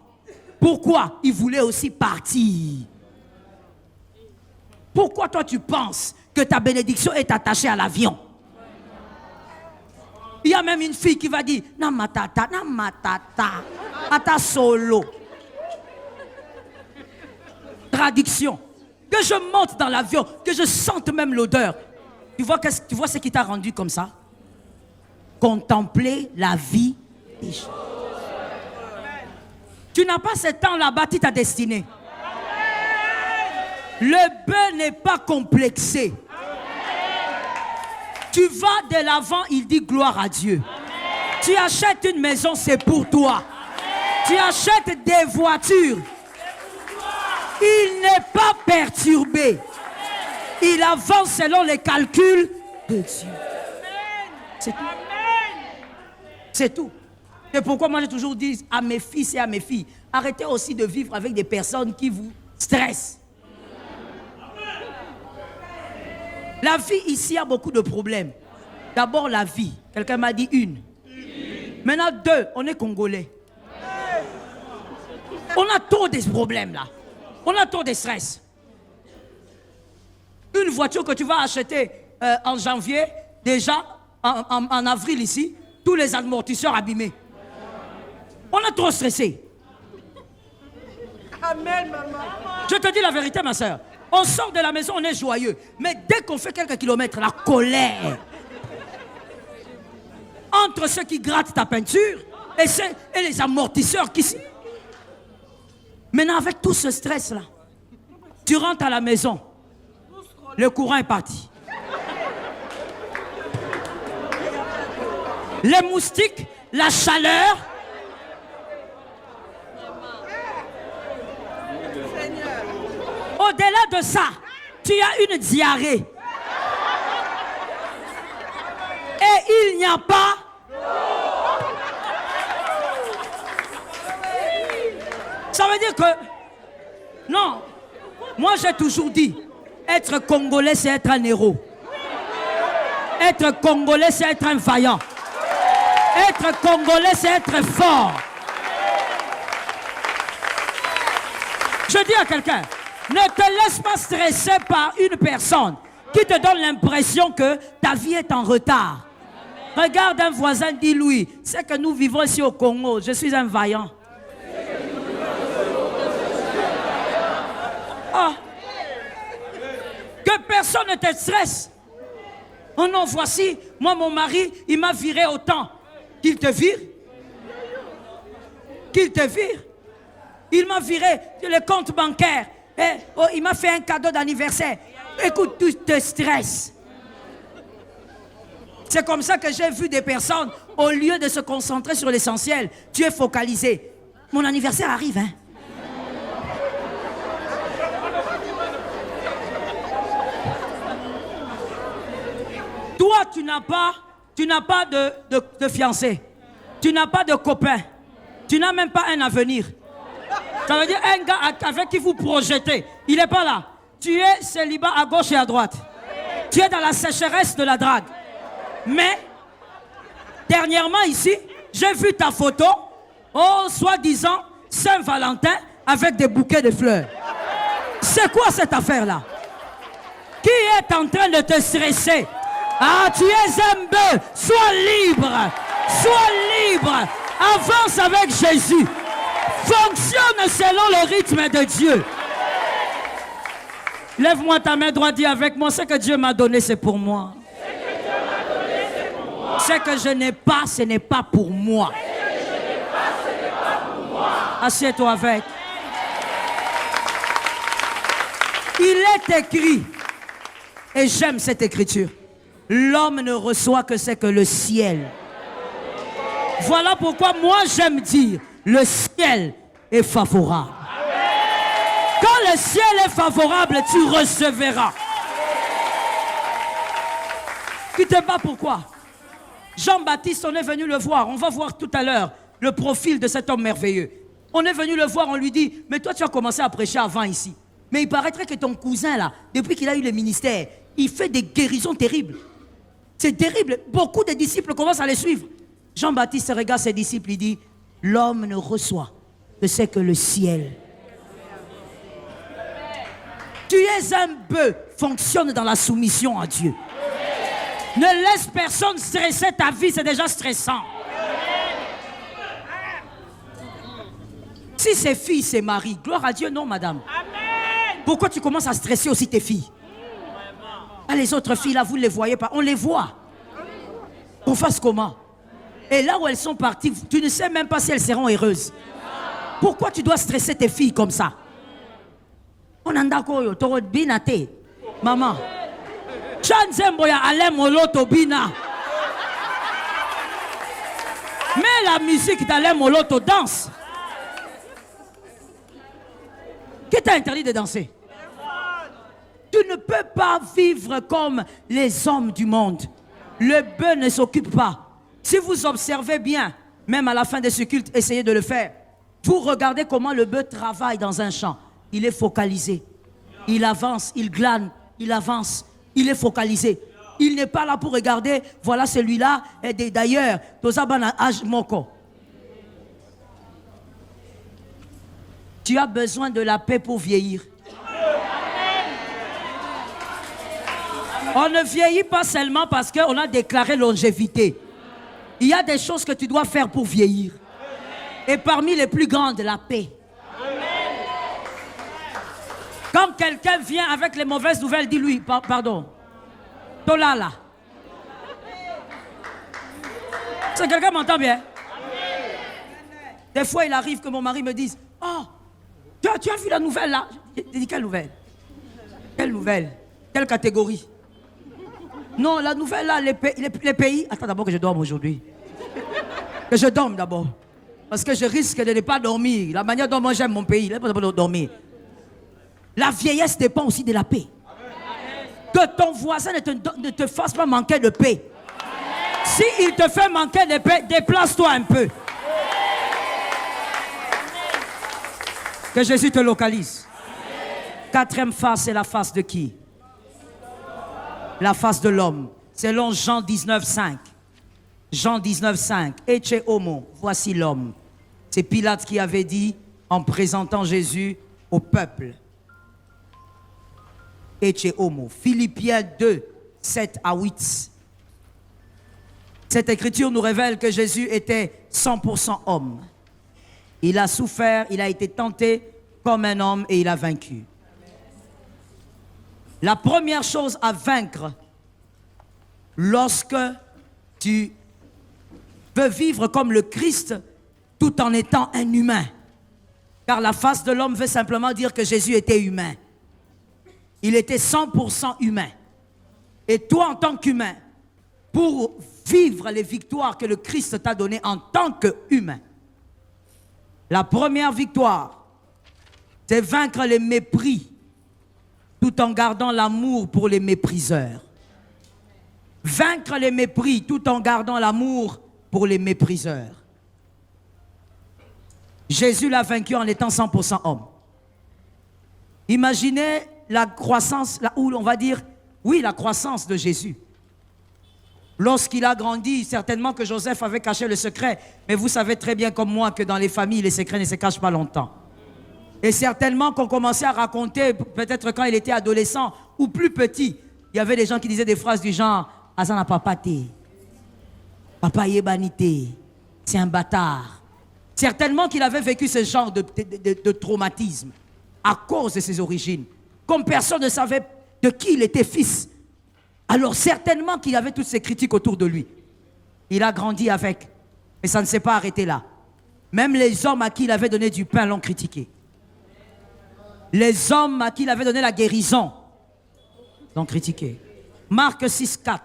Pourquoi? Il voulait aussi partir. Pourquoi toi tu penses que ta bénédiction est attachée à l'avion? Il y a même une fille qui va dire Namatata, ata solo. Traduction. Que je monte dans l'avion, que je sente même l'odeur. Tu vois ce qui t'a rendu comme ça? Contempler la vie des gens. Tu n'as pas ce temps-là, bâti ta destinée. Le bœuf n'est pas complexé. Tu vas de l'avant, il dit gloire à Dieu. Tu achètes une maison, c'est pour toi. Tu achètes des voitures. Il n'est pas perturbé. Il avance selon les calculs de Dieu. C'est tout. C'est tout. C'est pourquoi moi j'ai toujours dit à mes fils et à mes filles, arrêtez aussi de vivre avec des personnes qui vous stressent. La vie ici a beaucoup de problèmes. D'abord la vie. Quelqu'un m'a dit une. Maintenant deux, on est Congolais. On a trop de problèmes là. On a trop de stress. Une voiture que tu vas acheter en janvier, déjà en avril ici, tous les amortisseurs abîmés. On a trop stressé. Amen, maman. Je te dis la vérité, ma soeur. On sort de la maison, on est joyeux. Mais dès qu'on fait quelques kilomètres, la colère. Entre ceux qui grattent ta peinture et les amortisseurs qui... Maintenant, avec tout ce stress-là, tu rentres à la maison. Le courant est parti. Les moustiques, la chaleur. Au-delà de ça, tu as une diarrhée. Et il n'y a pas... Ça veut dire que... Non. Moi, j'ai toujours dit, être Congolais, c'est être un héros. Être Congolais, c'est être un vaillant. Être Congolais, c'est être fort. Je dis à quelqu'un, ne te laisse pas stresser par une personne qui te donne l'impression que ta vie est en retard. Regarde un voisin, dis-lui, c'est que nous vivons ici au Congo, je suis un vaillant. Ah. Que personne ne te stresse. Oh non, voici, moi mon mari, il m'a viré autant. Qu'il te vire. Qu'il te vire. Il m'a viré le compte bancaire. Oh, il m'a fait un cadeau d'anniversaire. Écoute, tu te stresses. C'est comme ça que j'ai vu des personnes, au lieu de se concentrer sur l'essentiel, tu es focalisé. Mon anniversaire arrive, hein. Toi, tu n'as pas de fiancé. Tu n'as pas de copain. Tu n'as même pas un avenir. Ça veut dire un gars avec qui vous projetez. Il n'est pas là. Tu es célibat à gauche et à droite. Tu es dans la sécheresse de la drague. Mais, dernièrement ici, j'ai vu ta photo, oh, soi-disant, Saint-Valentin, avec des bouquets de fleurs. C'est quoi cette affaire-là? Qui est en train de te stresser? Ah, tu es un bœuf. Sois libre. Sois libre. Avance avec Jésus. Fonctionne selon le rythme de Dieu. Lève-moi ta main droite, dis avec moi, ce que Dieu m'a donné, c'est pour moi. Ce que je n'ai pas, ce n'est pas pour moi. Assieds-toi avec. Il est écrit, et j'aime cette écriture, l'homme ne reçoit que ce que le ciel. Voilà pourquoi moi j'aime dire, le ciel est favorable. Quand le ciel est favorable, tu recevras. Tu ne sais pas pourquoi. Jean-Baptiste, on est venu le voir. On va voir tout à l'heure le profil de cet homme merveilleux. On est venu le voir, on lui dit, mais toi tu as commencé à prêcher avant ici. Mais il paraîtrait que ton cousin là, depuis qu'il a eu le ministère, il fait des guérisons terribles. C'est terrible. Beaucoup de disciples commencent à les suivre. Jean-Baptiste regarde ses disciples, il dit, l'homme ne reçoit que ce que le ciel. Tu es un bœuf, fonctionne dans la soumission à Dieu. Ne laisse personne stresser ta vie, c'est déjà stressant. Si c'est fille, c'est mari. Gloire à Dieu, non, madame. Amen. Pourquoi tu commences à stresser aussi tes filles? Ah, les autres filles, là, vous ne les voyez pas. On les voit. On fasse comment? Et là où elles sont parties, tu ne sais même pas si elles seront heureuses. Pourquoi tu dois stresser tes filles comme ça? On en d'accord, tu binate. Maman. Chanzemboya alem moloto bina. Mais la musique d'alem moloto danse. Qui t'a interdit de danser? Tu ne peux pas vivre comme les hommes du monde. Le bœuf ne s'occupe pas. Si vous observez bien, même à la fin de ce culte, essayez de le faire. Vous regardez comment le bœuf travaille dans un champ. Il est focalisé. Il avance, il glane, il avance. Il est focalisé. Il n'est pas là pour regarder, voilà celui-là. Et d'ailleurs, tu as besoin de la paix pour vieillir. On ne vieillit pas seulement parce qu'on a déclaré longévité. Il y a des choses que tu dois faire pour vieillir. Et parmi les plus grandes, la paix. Quand quelqu'un vient avec les mauvaises nouvelles, dis-lui, pardon. Tolala. C'est quelqu'un m'entend bien? Des fois, il arrive que mon mari me dise, oh, tu as vu la nouvelle là? J'ai dit, quelle nouvelle? Quelle nouvelle? Quelle catégorie? Non, la nouvelle là, les pays... Attends d'abord que je dorme aujourd'hui. Que je dorme d'abord. Parce que je risque de ne pas dormir. La manière dont moi j'aime mon pays, je ne peux pas dormir. La vieillesse dépend aussi de la paix. Que ton voisin ne te fasse pas manquer de paix. S'il te fait manquer de paix, déplace-toi un peu. Que Jésus te localise. Quatrième face, c'est la face de qui? La face de l'homme. Selon Jean 19,5. Jean 19,5. Ecce homo, voici l'homme. C'est Pilate qui avait dit en présentant Jésus au peuple. Ecce homo. Philippiens 2, 7 à 8. Cette écriture nous révèle que Jésus était 100% homme. Il a souffert, il a été tenté comme un homme et il a vaincu. La première chose à vaincre lorsque tu veux vivre comme le Christ tout en étant un humain. Car la face de l'homme veut simplement dire que Jésus était humain. Il était 100% humain. Et toi, en tant qu'humain, pour vivre les victoires que le Christ t'a données en tant qu'humain, la première victoire, c'est vaincre les mépris tout en gardant l'amour pour les mépriseurs. Vaincre les mépris tout en gardant l'amour pour les mépriseurs. Jésus l'a vaincu en étant 100% homme. Imaginez la croissance, ou on va dire, oui, la croissance de Jésus. Lorsqu'il a grandi, certainement que Joseph avait caché le secret. Mais vous savez très bien comme moi que dans les familles, les secrets ne se cachent pas longtemps. Et certainement qu'on commençait à raconter, peut-être quand il était adolescent ou plus petit, il y avait des gens qui disaient des phrases du genre « Azana papa te, papa yebanite, c'est un bâtard ». Certainement qu'il avait vécu ce genre de traumatisme à cause de ses origines. Comme personne ne savait de qui il était fils. Alors certainement qu'il y avait toutes ces critiques autour de lui. Il a grandi avec. Mais ça ne s'est pas arrêté là. Même les hommes à qui il avait donné du pain l'ont critiqué. Les hommes à qui il avait donné la guérison l'ont critiqué. Marc 6,4.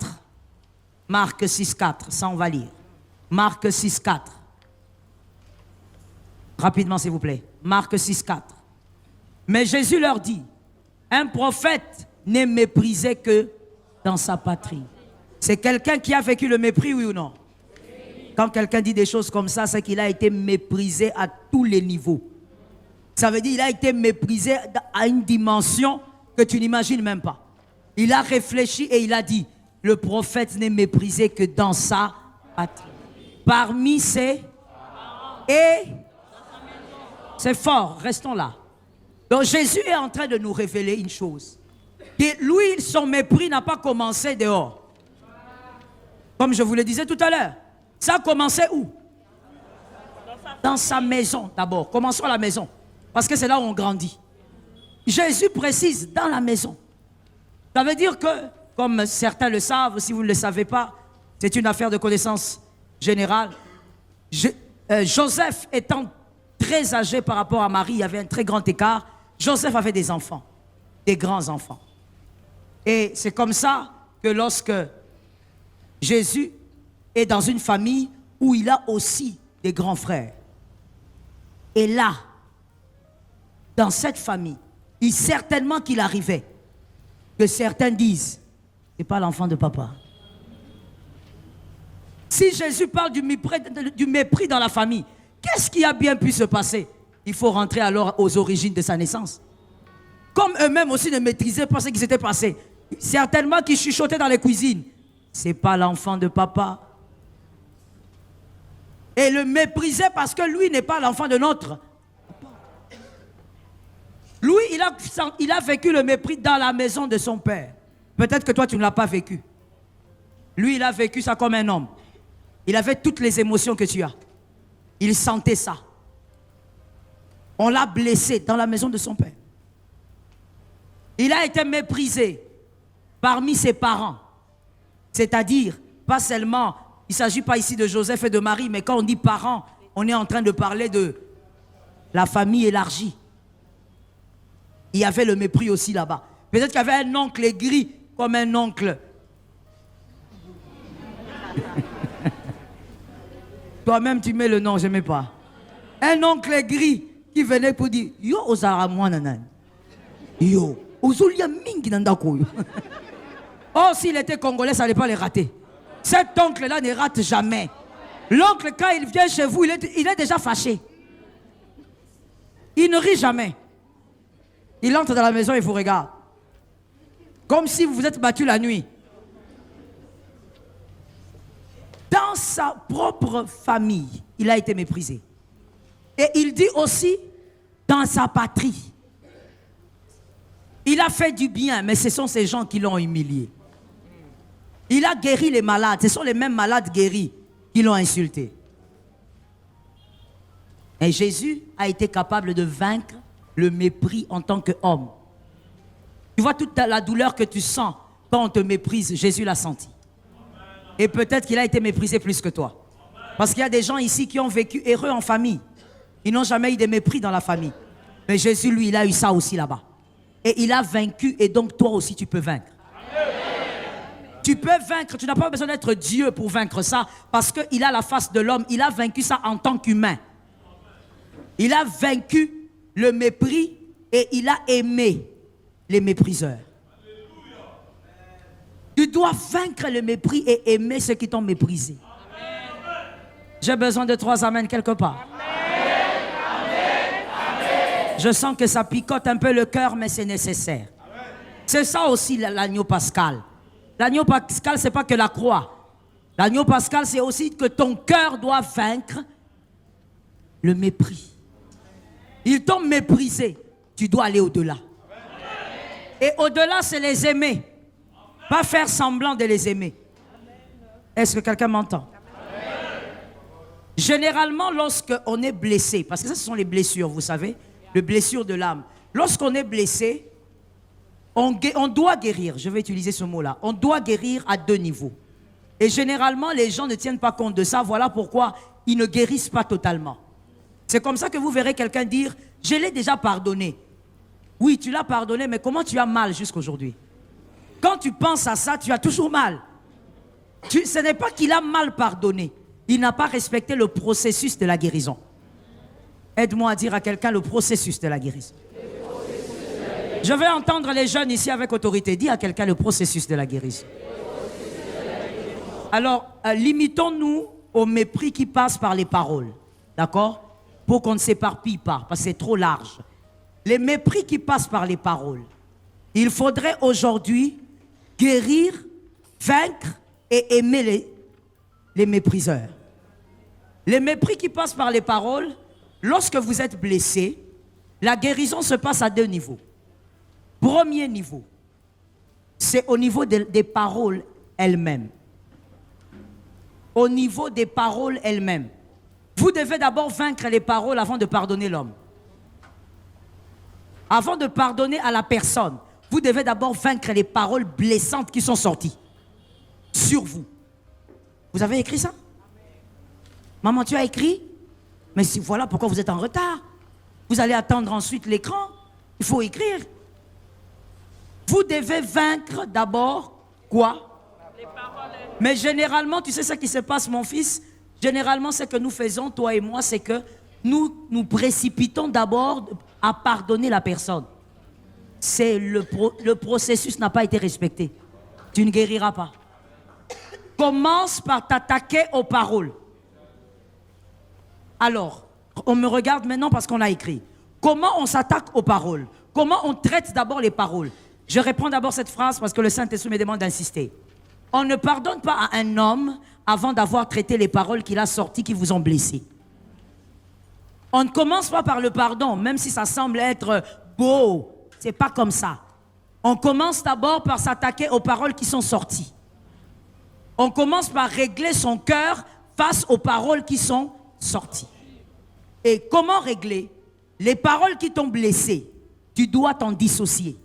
Marc 6,4. Ça, on va lire. Marc 6,4. Rapidement, s'il vous plaît. Marc 6,4. Mais Jésus leur dit, un prophète n'est méprisé que dans sa patrie. C'est quelqu'un qui a vécu le mépris, oui ou non? Quand quelqu'un dit des choses comme ça, c'est qu'il a été méprisé à tous les niveaux. Ça veut dire qu'il a été méprisé à une dimension que tu n'imagines même pas. Il a réfléchi et il a dit, le prophète n'est méprisé que dans sa patrie. Parmi ses... Et... C'est fort, restons là. Donc Jésus est en train de nous révéler une chose. Que lui, son mépris n'a pas commencé dehors. Comme je vous le disais tout à l'heure. Ça a commencé où? Dans sa maison d'abord. Commençons à la maison. Parce que c'est là où on grandit. Jésus précise dans la maison. Ça veut dire que, comme certains le savent, si vous ne le savez pas, c'est une affaire de connaissance générale. Joseph étant très âgé par rapport à Marie, il y avait un très grand écart. Joseph avait des enfants, des grands enfants. Et c'est comme ça que lorsque Jésus est dans une famille où il a aussi des grands frères. Et là, dans cette famille, il certainement qu'il arrivait que certains disent, c'est pas l'enfant de papa. Si Jésus parle du mépris dans la famille, qu'est-ce qui a bien pu se passer? Il faut rentrer alors aux origines de sa naissance. Comme eux-mêmes aussi ne maîtrisaient pas ce qui s'était passé. Certainement qu'ils chuchotaient dans les cuisines. C'est pas l'enfant de papa. Et le méprisaient parce que lui n'est pas l'enfant de notre. Lui, il a vécu le mépris dans la maison de son père. Peut-être que toi, tu ne l'as pas vécu. Lui, il a vécu ça comme un homme. Il avait toutes les émotions que tu as. Il sentait ça. On l'a blessé dans la maison de son père. Il a été méprisé parmi ses parents. C'est-à-dire, pas seulement, il ne s'agit pas ici de Joseph et de Marie, mais quand on dit parents, on est en train de parler de la famille élargie. Il y avait le mépris aussi là-bas. Peut-être qu'il y avait un oncle aigri comme un oncle. Toi-même, tu mets le nom, je n'aimais pas. Un oncle aigri qui venait pour dire yo, osara moi nanan. Yo, ozulia mingi nandako. Oh, s'il était congolais, ça n'allait pas les rater. Cet oncle-là ne rate jamais. L'oncle, quand il vient chez vous, il est déjà fâché. Il ne rit jamais. Il entre dans la maison et vous regarde. Comme si vous vous êtes battu la nuit. Dans sa propre famille, il a été méprisé. Et il dit aussi, dans sa patrie, il a fait du bien, mais ce sont ces gens qui l'ont humilié. Il a guéri les malades, ce sont les mêmes malades guéris qui l'ont insulté. Et Jésus a été capable de vaincre le mépris en tant qu'homme. Tu vois toute la douleur que tu sens quand on te méprise, Jésus l'a senti. Et peut-être qu'il a été méprisé plus que toi. Parce qu'il y a des gens ici qui ont vécu heureux en famille. Ils n'ont jamais eu de mépris dans la famille. Mais Jésus, lui, il a eu ça aussi là-bas. Et il a vaincu, et donc toi aussi tu peux vaincre. Tu peux vaincre, tu n'as pas besoin d'être Dieu pour vaincre ça, parce qu'il a la face de l'homme, il a vaincu ça en tant qu'humain. Il a vaincu le mépris et il a aimé les mépriseurs. Tu dois vaincre le mépris et aimer ceux qui t'ont méprisé. J'ai besoin de 3 amens quelque part. Je sens que ça picote un peu le cœur, mais c'est nécessaire. C'est ça aussi l'agneau pascal. L'agneau pascal, ce n'est pas que la croix. L'agneau pascal, c'est aussi que ton cœur doit vaincre le mépris. Ils t'ont méprisé. Tu dois aller au-delà. Et au-delà, c'est les aimer. Pas faire semblant de les aimer. Est-ce que quelqu'un m'entend? Généralement, lorsqu'on est blessé, parce que ça, ce sont les blessures, vous savez, les blessures de l'âme. Lorsqu'on est blessé, on doit guérir. Je vais utiliser ce mot-là. On doit guérir à 2 niveaux. Et généralement, les gens ne tiennent pas compte de ça. Voilà pourquoi ils ne guérissent pas totalement. C'est comme ça que vous verrez quelqu'un dire « Je l'ai déjà pardonné ». Oui, tu l'as pardonné, mais comment tu as mal jusqu'aujourd'hui? Quand tu penses à ça, tu as toujours mal. Ce n'est pas qu'il a mal pardonné. Il n'a pas respecté le processus de la guérison. Aide-moi à dire à quelqu'un le processus de la guérison. Je vais entendre les jeunes ici avec autorité. Dis à quelqu'un le processus de la guérison. Alors, limitons-nous au mépris qui passe par les paroles. D'accord? Pour qu'on ne s'éparpille pas, parce que c'est trop large. Les mépris qui passent par les paroles. Il faudrait aujourd'hui guérir, vaincre et aimer les mépriseurs. Les mépris qui passent par les paroles, lorsque vous êtes blessé, La guérison se passe à deux niveaux. Premier niveau, c'est au niveau des paroles elles-mêmes. Au niveau des paroles elles-mêmes. Vous devez d'abord vaincre les paroles avant de pardonner l'homme. Avant de pardonner à la personne, vous devez d'abord vaincre les paroles blessantes qui sont sorties sur vous. Vous avez écrit ça? Maman, tu as écrit? Mais si, voilà pourquoi vous êtes en retard. Vous allez attendre ensuite l'écran. Il faut écrire. Vous devez vaincre d'abord quoi? Les paroles. Mais généralement, tu sais ce qui se passe, mon fils? Généralement, ce que nous faisons, toi et moi, c'est que nous précipitons d'abord à pardonner la personne. C'est le processus n'a pas été respecté. Tu ne guériras pas. Commence par t'attaquer aux paroles. Alors, on me regarde maintenant parce qu'on a écrit. Comment on s'attaque aux paroles? Comment on traite d'abord les paroles? Je réponds d'abord cette phrase parce que le Saint-Esprit me demande d'insister. On ne pardonne pas à un homme avant d'avoir traité les paroles qu'il a sorties qui vous ont blessé. On ne commence pas par le pardon, même si ça semble être beau. C'est pas comme ça. On commence d'abord par s'attaquer aux paroles qui sont sorties. On commence par régler son cœur face aux paroles qui sont sorties. Et comment régler? Les paroles qui t'ont blessé, tu dois t'en dissocier.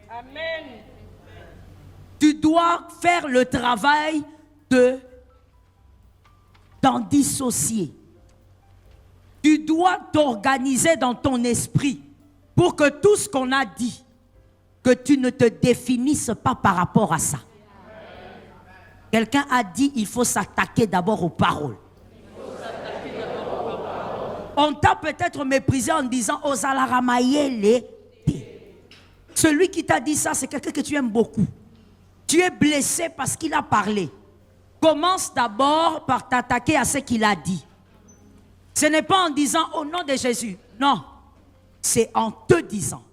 Amen. Tu dois faire le travail de t'en dissocier. Tu dois t'organiser dans ton esprit pour que tout ce qu'on a dit, que tu ne te définisses pas par rapport à ça. Quelqu'un a dit il faut s'attaquer d'abord aux paroles. On t'a peut-être méprisé en disant Osalaramaye. Celui qui t'a dit ça, c'est quelqu'un que tu aimes beaucoup. Tu es blessé parce qu'il a parlé. Commence d'abord par t'attaquer à ce qu'il a dit. Ce n'est pas en disant au nom de Jésus. Non. C'est en te disant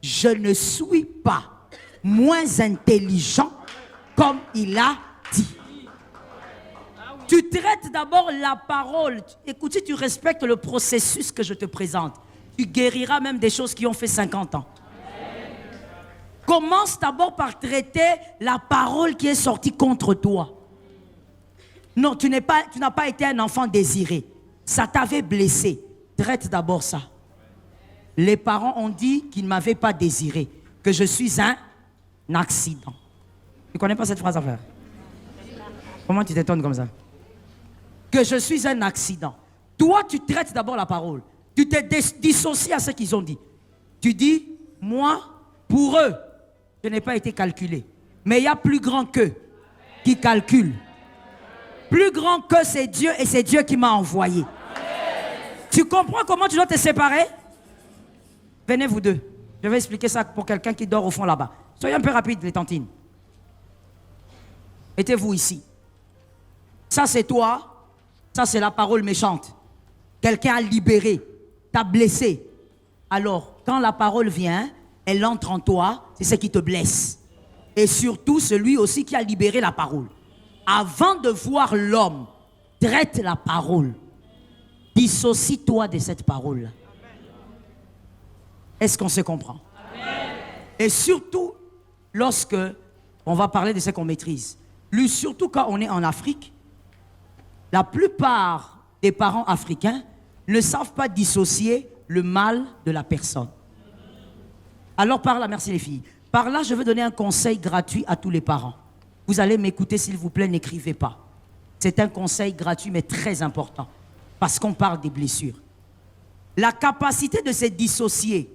je ne suis pas moins intelligent comme il a dit. Tu traites d'abord la parole. Écoute, si tu respectes le processus que je te présente, tu guériras même des choses qui ont fait 50 ans. Commence d'abord par traiter la parole qui est sortie contre toi. Non, tu n'as pas été un enfant désiré. Ça t'avait blessé. Traite d'abord ça. Les parents ont dit qu'ils ne m'avaient pas désiré, que je suis un accident. Tu ne connais pas cette phrase à faire? Comment tu t'étonnes comme ça? Que je suis un accident. Toi, tu traites d'abord la parole. Tu te dissocies à ce qu'ils ont dit. Tu dis, moi, pour eux, je n'ai pas été calculé. Mais il y a plus grand qu'eux qui calcule. Plus grand que c'est Dieu et c'est Dieu qui m'a envoyé. Tu comprends comment tu dois te séparer? Venez vous deux. Je vais expliquer ça pour quelqu'un qui dort au fond là-bas. Soyez un peu rapide, les tantines. Mettez-vous ici. Ça, c'est toi. Ça, c'est la parole méchante. Quelqu'un a libéré, t'a blessé. Alors, quand la parole vient, elle entre en toi, c'est ce qui te blesse. Et surtout, celui aussi qui a libéré la parole. Avant de voir l'homme, traite la parole. Dissocie-toi de cette parole-là. Est-ce qu'on se comprend? Amen. Et surtout, lorsque on va parler de ce qu'on maîtrise. Lui, surtout quand on est en Afrique, la plupart des parents africains ne savent pas dissocier le mal de la personne. Alors par là, merci les filles. Par là, je veux donner un conseil gratuit à tous les parents. Vous allez m'écouter, s'il vous plaît, n'écrivez pas. C'est un conseil gratuit, mais très important. Parce qu'on parle des blessures. La capacité de se dissocier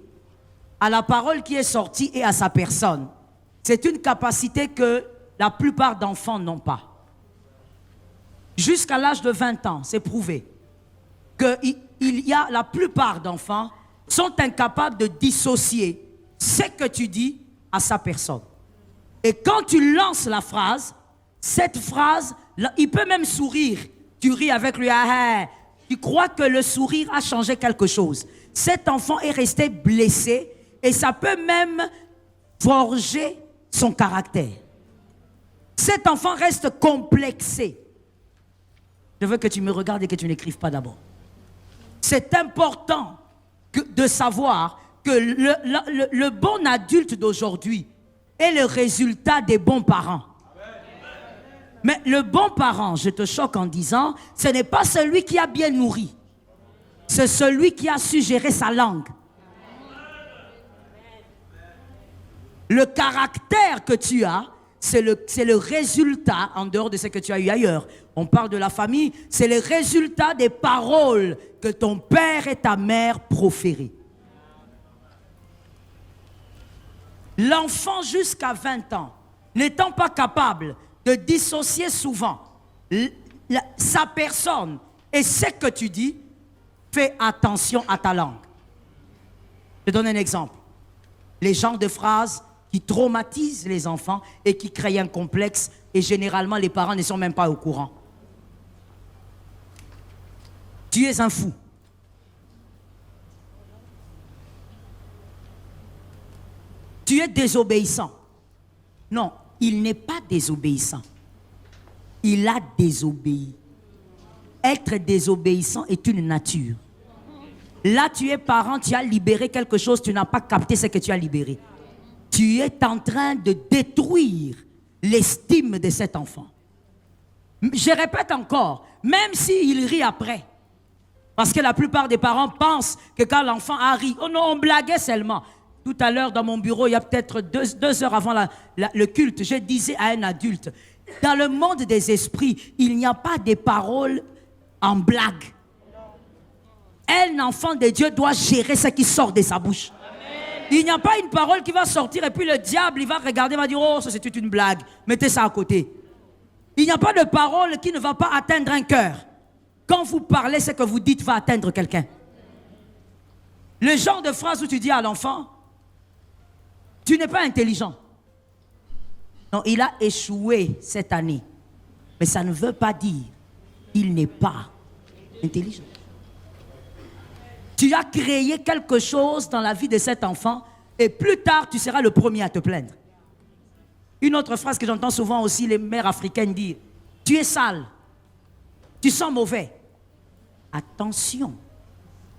à la parole qui est sortie et à sa personne, c'est une capacité que la plupart d'enfants n'ont pas. Jusqu'à l'âge de 20 ans, c'est prouvé qu'il y a la plupart d'enfants sont incapables de dissocier ce que tu dis à sa personne. Et quand tu lances la phrase, cette phrase, il peut même sourire. Tu ris avec lui, tu crois que le sourire a changé quelque chose. Cet enfant est resté blessé et ça peut même forger son caractère. Cet enfant reste complexé. Je veux que tu me regardes et que tu n'écrives pas d'abord. C'est important de savoir que le bon adulte d'aujourd'hui est le résultat des bons parents. Mais le bon parent, je te choque en disant, ce n'est pas celui qui a bien nourri. C'est celui qui a su gérer sa langue. Le caractère que tu as, c'est le résultat, en dehors de ce que tu as eu ailleurs. On parle de la famille, c'est le résultat des paroles que ton père et ta mère proféraient. L'enfant jusqu'à 20 ans, n'étant pas capable de dissocier souvent sa personne et ce que tu dis, fais attention à ta langue. Je donne un exemple. Les genres de phrases qui traumatisent les enfants et qui créent un complexe, et généralement les parents ne sont même pas au courant. Tu es un fou. Tu es désobéissant. Non, il n'est pas désobéissant. Il a désobéi. Être désobéissant est une nature. Là, tu es parent, tu as libéré quelque chose, tu n'as pas capté ce que tu as libéré. Tu es en train de détruire l'estime de cet enfant. Je répète encore, même s'il rit après, parce que la plupart des parents pensent que quand l'enfant a ri, oh non, on blaguait seulement. Tout à l'heure, dans mon bureau, il y a peut-être 2 heures avant le culte, je disais à un adulte, dans le monde des esprits, il n'y a pas de paroles en blague. Un enfant de Dieu doit gérer ce qui sort de sa bouche. Il n'y a pas une parole qui va sortir et puis le diable, il va regarder, il va dire, oh, ça c'est toute une blague, mettez ça à côté. Il n'y a pas de parole qui ne va pas atteindre un cœur. Quand vous parlez, ce que vous dites va atteindre quelqu'un. Le genre de phrase où tu dis à l'enfant, tu n'es pas intelligent. Non, il a échoué cette année. Mais ça ne veut pas dire qu'il n'est pas intelligent. Tu as créé quelque chose dans la vie de cet enfant et plus tard, tu seras le premier à te plaindre. Une autre phrase que j'entends souvent aussi les mères africaines dire, tu es sale, tu sens mauvais. Attention,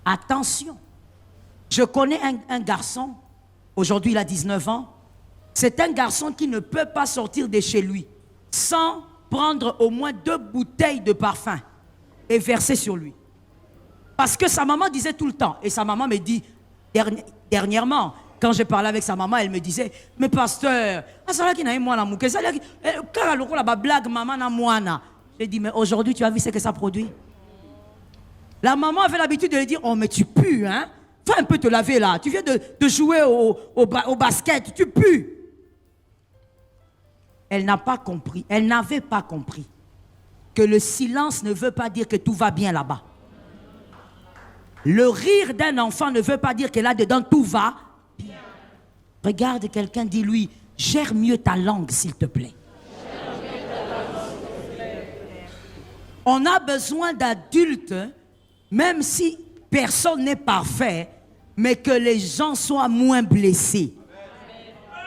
attention. Je connais un garçon, aujourd'hui il a 19 ans, c'est un garçon qui ne peut pas sortir de chez lui sans prendre au moins 2 bouteilles de parfum et verser sur lui. Parce que sa maman disait tout le temps, et sa maman me dit, dernièrement, quand je parlais avec sa maman, elle me disait, mais pasteur, j'ai dit, mais aujourd'hui, tu as vu ce que ça produit? La maman avait l'habitude de lui dire, oh, mais tu pues, hein? Fais un peu te laver là, tu viens de jouer au basket, tu pues. Elle n'a pas compris, elle n'avait pas compris que le silence ne veut pas dire que tout va bien là-bas. Le rire d'un enfant ne veut pas dire que là-dedans tout va bien. Regarde quelqu'un, dis-lui, gère mieux ta langue s'il te plaît. On a besoin d'adultes, même si personne n'est parfait, mais que les gens soient moins blessés.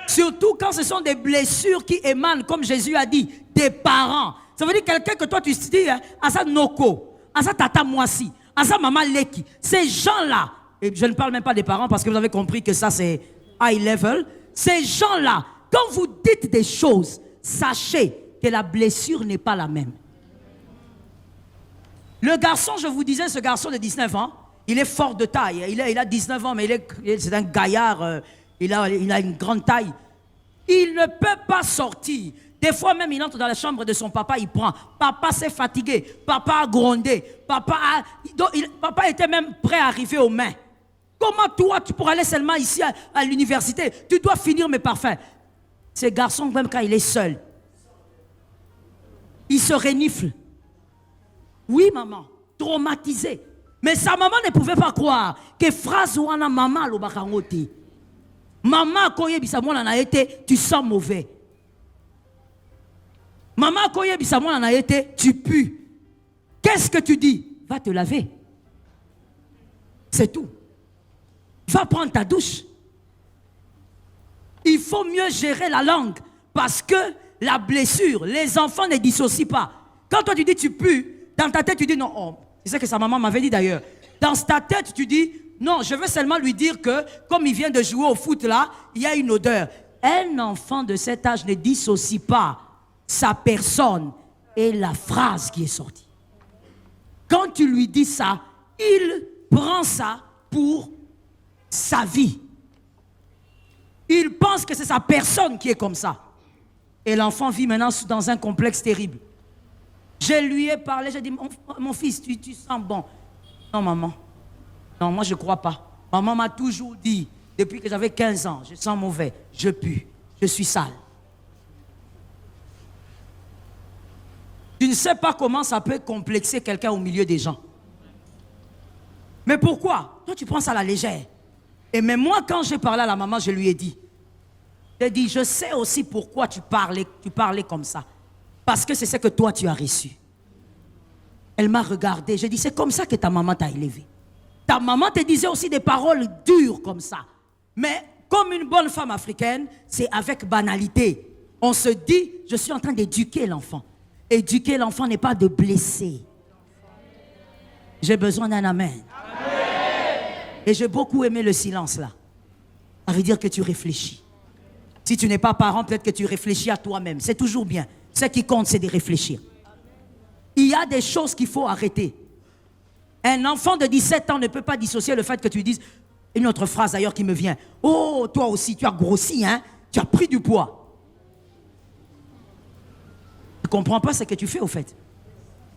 Surtout quand ce sont des blessures qui émanent, comme Jésus a dit, des parents. Ça veut dire quelqu'un que toi tu dis, hein, à ça noko, à ça tata moisi, à ça maman leki. Ces gens-là, et je ne parle même pas des parents parce que vous avez compris que ça c'est high level. Ces gens-là, quand vous dites des choses, sachez que la blessure n'est pas la même. Le garçon, je vous disais, ce garçon de 19 ans, il est fort de taille. Il a 19 ans, mais c'est un gaillard. Il a une grande taille. Il ne peut pas sortir. Des fois même, il entre dans la chambre de son papa, il prend. Papa s'est fatigué. Papa a grondé. Papa était même prêt à arriver aux mains. Comment toi, tu pourrais aller seulement ici à l'université? Tu dois finir mes parfums. Ce garçon, même quand il est seul, il se renifle. Oui, maman, traumatisé. Mais sa maman ne pouvait pas croire que phrase ou ana maman lo bakangote. Maman koye bisamona na été, tu sens mauvais. Maman koye bisamona na été, tu pues. Qu'est-ce que tu dis? Va te laver. C'est tout. Va prendre ta douche. Il faut mieux gérer la langue parce que la blessure, les enfants ne dissocient pas. Quand toi tu dis tu pues, dans ta tête tu dis non, oh, c'est ce que sa maman m'avait dit d'ailleurs. Dans ta tête tu dis non, je veux seulement lui dire que, comme il vient de jouer au foot là, il y a une odeur. Un enfant de cet âge ne dissocie pas sa personne et la phrase qui est sortie. Quand tu lui dis ça, il prend ça pour sa vie. Il pense que c'est sa personne qui est comme ça. Et l'enfant vit maintenant dans un complexe terrible. Je lui ai parlé, j'ai dit, mon fils, tu sens bon. Non, maman. Non, moi je ne crois pas. Maman m'a toujours dit, depuis que j'avais 15 ans, je sens mauvais, je pue, je suis sale. Tu ne sais pas comment ça peut complexer quelqu'un au milieu des gens. Mais pourquoi? Toi, tu prends ça à la légère. Et même moi, quand j'ai parlé à la maman, je lui ai dit, je sais aussi pourquoi tu parlais comme ça. Parce que c'est ce que toi, tu as reçu. Elle m'a regardé. J'ai dit, c'est comme ça que ta maman t'a élevé. Ta maman te disait aussi des paroles dures comme ça. Mais comme une bonne femme africaine, c'est avec banalité. On se dit, je suis en train d'éduquer l'enfant. Éduquer l'enfant n'est pas de blesser. J'ai besoin d'un amen. Et j'ai beaucoup aimé le silence là. Ça veut dire que tu réfléchis. Si tu n'es pas parent, peut-être que tu réfléchis à toi-même. C'est toujours bien. Ce qui compte, c'est de réfléchir. Il y a des choses qu'il faut arrêter. Un enfant de 17 ans ne peut pas dissocier le fait que tu dises, une autre phrase d'ailleurs qui me vient, oh, toi aussi, tu as grossi, hein? Tu as pris du poids. Tu ne comprends pas ce que tu fais au fait.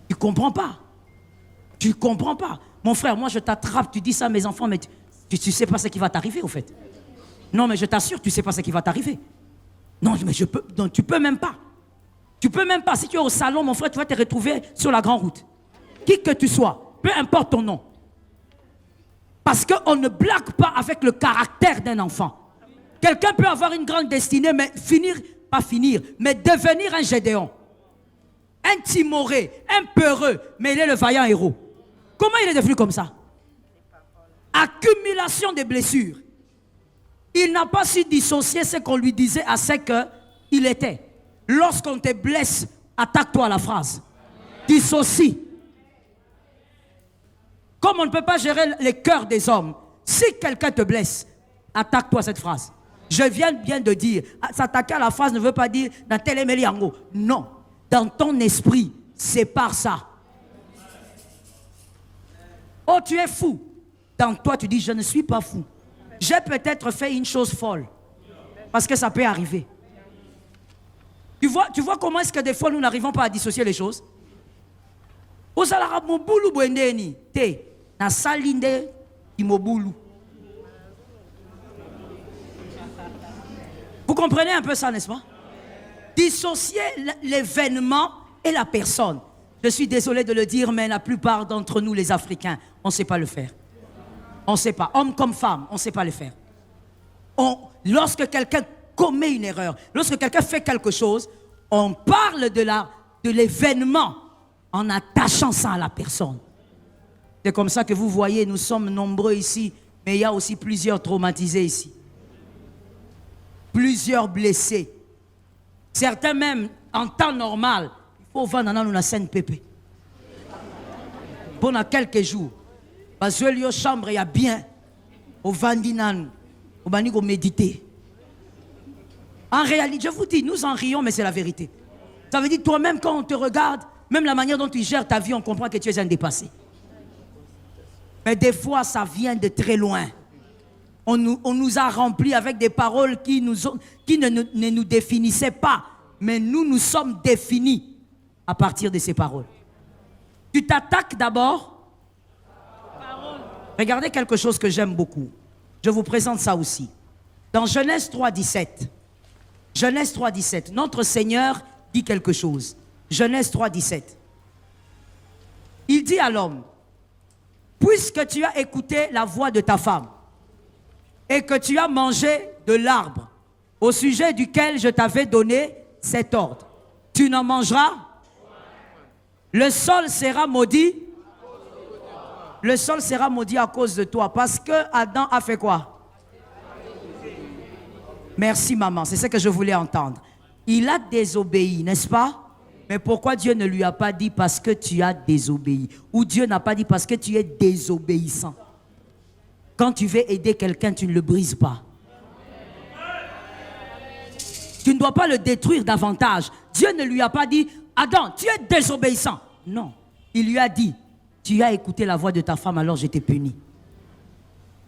Tu ne comprends pas. Tu ne comprends pas. Mon frère, moi je t'attrape, tu dis ça à mes enfants, mais tu ne sais pas ce qui va t'arriver au fait. Non, mais je t'assure, tu ne sais pas ce qui va t'arriver. Non, mais non, tu ne peux même pas. Tu ne peux même pas. Si tu es au salon, mon frère, tu vas te retrouver sur la grande route. Qui que tu sois, peu importe ton nom. Parce qu'on ne blague pas avec le caractère d'un enfant. Quelqu'un peut avoir une grande destinée, mais mais devenir un Gédéon. Un timoré, un peureux, mais il est le vaillant héros. Comment il est devenu comme ça? Accumulation de blessures. Il n'a pas su dissocier ce qu'on lui disait à ce qu'il était. Lorsqu'on te blesse, attaque-toi à la phrase. Dissocie. Comme on ne peut pas gérer les cœurs des hommes, si quelqu'un te blesse, attaque-toi à cette phrase. Je viens bien de dire, s'attaquer à la phrase ne veut pas dire dans tel émeliango. Non. Dans ton esprit, sépare ça. Oh, tu es fou. Dans toi, tu dis, je ne suis pas fou. J'ai peut-être fait une chose folle. Parce que ça peut arriver. Tu vois comment est-ce que des fois, nous n'arrivons pas à dissocier les choses? Vous comprenez un peu ça, n'est-ce pas? Dissocier l'événement et la personne. Je suis désolé de le dire, mais la plupart d'entre nous, les Africains, on ne sait pas le faire. On ne sait pas. Homme comme femme, on ne sait pas le faire. Lorsque quelqu'un commet une erreur, lorsque quelqu'un fait quelque chose, on parle de l'événement en attachant ça à la personne. C'est comme ça que vous voyez, nous sommes nombreux ici, mais il y a aussi plusieurs traumatisés ici. Plusieurs blessés. Certains même, en temps normal, il faut vendre dans la scène pépé. Pendant quelques jours. Parce que la chambre, il y a bien. Au Vandinan, au Banigo méditer. En réalité, je vous dis, nous en rions, mais c'est la vérité. Ça veut dire toi-même, quand on te regarde, même la manière dont tu gères ta vie, on comprend que tu es un dépassé. Mais des fois, ça vient de très loin. On nous a remplis avec des paroles qui ne nous définissaient pas. Mais nous sommes définis à partir de ces paroles. Tu t'attaques d'abord. Regardez quelque chose que j'aime beaucoup. Je vous présente ça aussi. Dans Genèse 3,17. Genèse 3,17. Notre Seigneur dit quelque chose. Genèse 3,17. Il dit à l'homme, puisque tu as écouté la voix de ta femme et que tu as mangé de l'arbre au sujet duquel je t'avais donné cet ordre, tu n'en mangeras. Le sol sera maudit. Le sol sera maudit à cause de toi. Parce que Adam a fait quoi? Merci maman, c'est ce que je voulais entendre. Il a désobéi, n'est-ce pas? Mais pourquoi Dieu ne lui a pas dit parce que tu as désobéi? Ou Dieu n'a pas dit parce que tu es désobéissant? Quand tu veux aider quelqu'un, tu ne le brises pas. Tu ne dois pas le détruire davantage. Dieu ne lui a pas dit, Adam, tu es désobéissant. Non, il lui a dit, tu as écouté la voix de ta femme, alors je t'ai puni.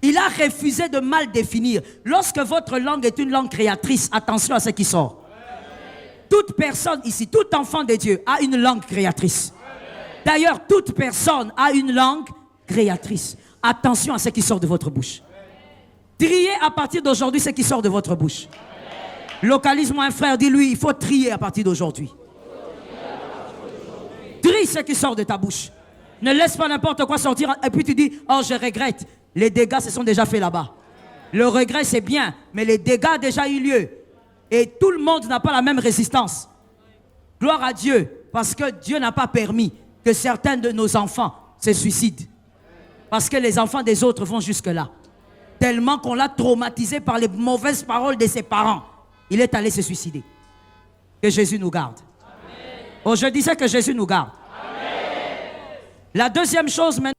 Il a refusé de mal définir. Lorsque votre langue est une langue créatrice, attention à ce qui sort. Toute personne ici, tout enfant de Dieu a une langue créatrice. D'ailleurs, toute personne a une langue créatrice. Attention à ce qui sort de votre bouche. Triez à partir d'aujourd'hui ce qui sort de votre bouche. Localise-moi un frère, dis-lui, il faut trier à partir d'aujourd'hui. Trie ce qui sort de ta bouche. Ne laisse pas n'importe quoi sortir et puis tu dis, oh je regrette. Les dégâts se sont déjà faits là-bas. Le regret c'est bien, mais les dégâts ont déjà eu lieu. Et tout le monde n'a pas la même résistance. Gloire à Dieu, parce que Dieu n'a pas permis que certains de nos enfants se suicident. Parce que les enfants des autres vont jusque-là. Tellement qu'on l'a traumatisé par les mauvaises paroles de ses parents. Il est allé se suicider. Que Jésus nous garde. Oh, je disais que Jésus nous garde. Amen. La deuxième chose maintenant.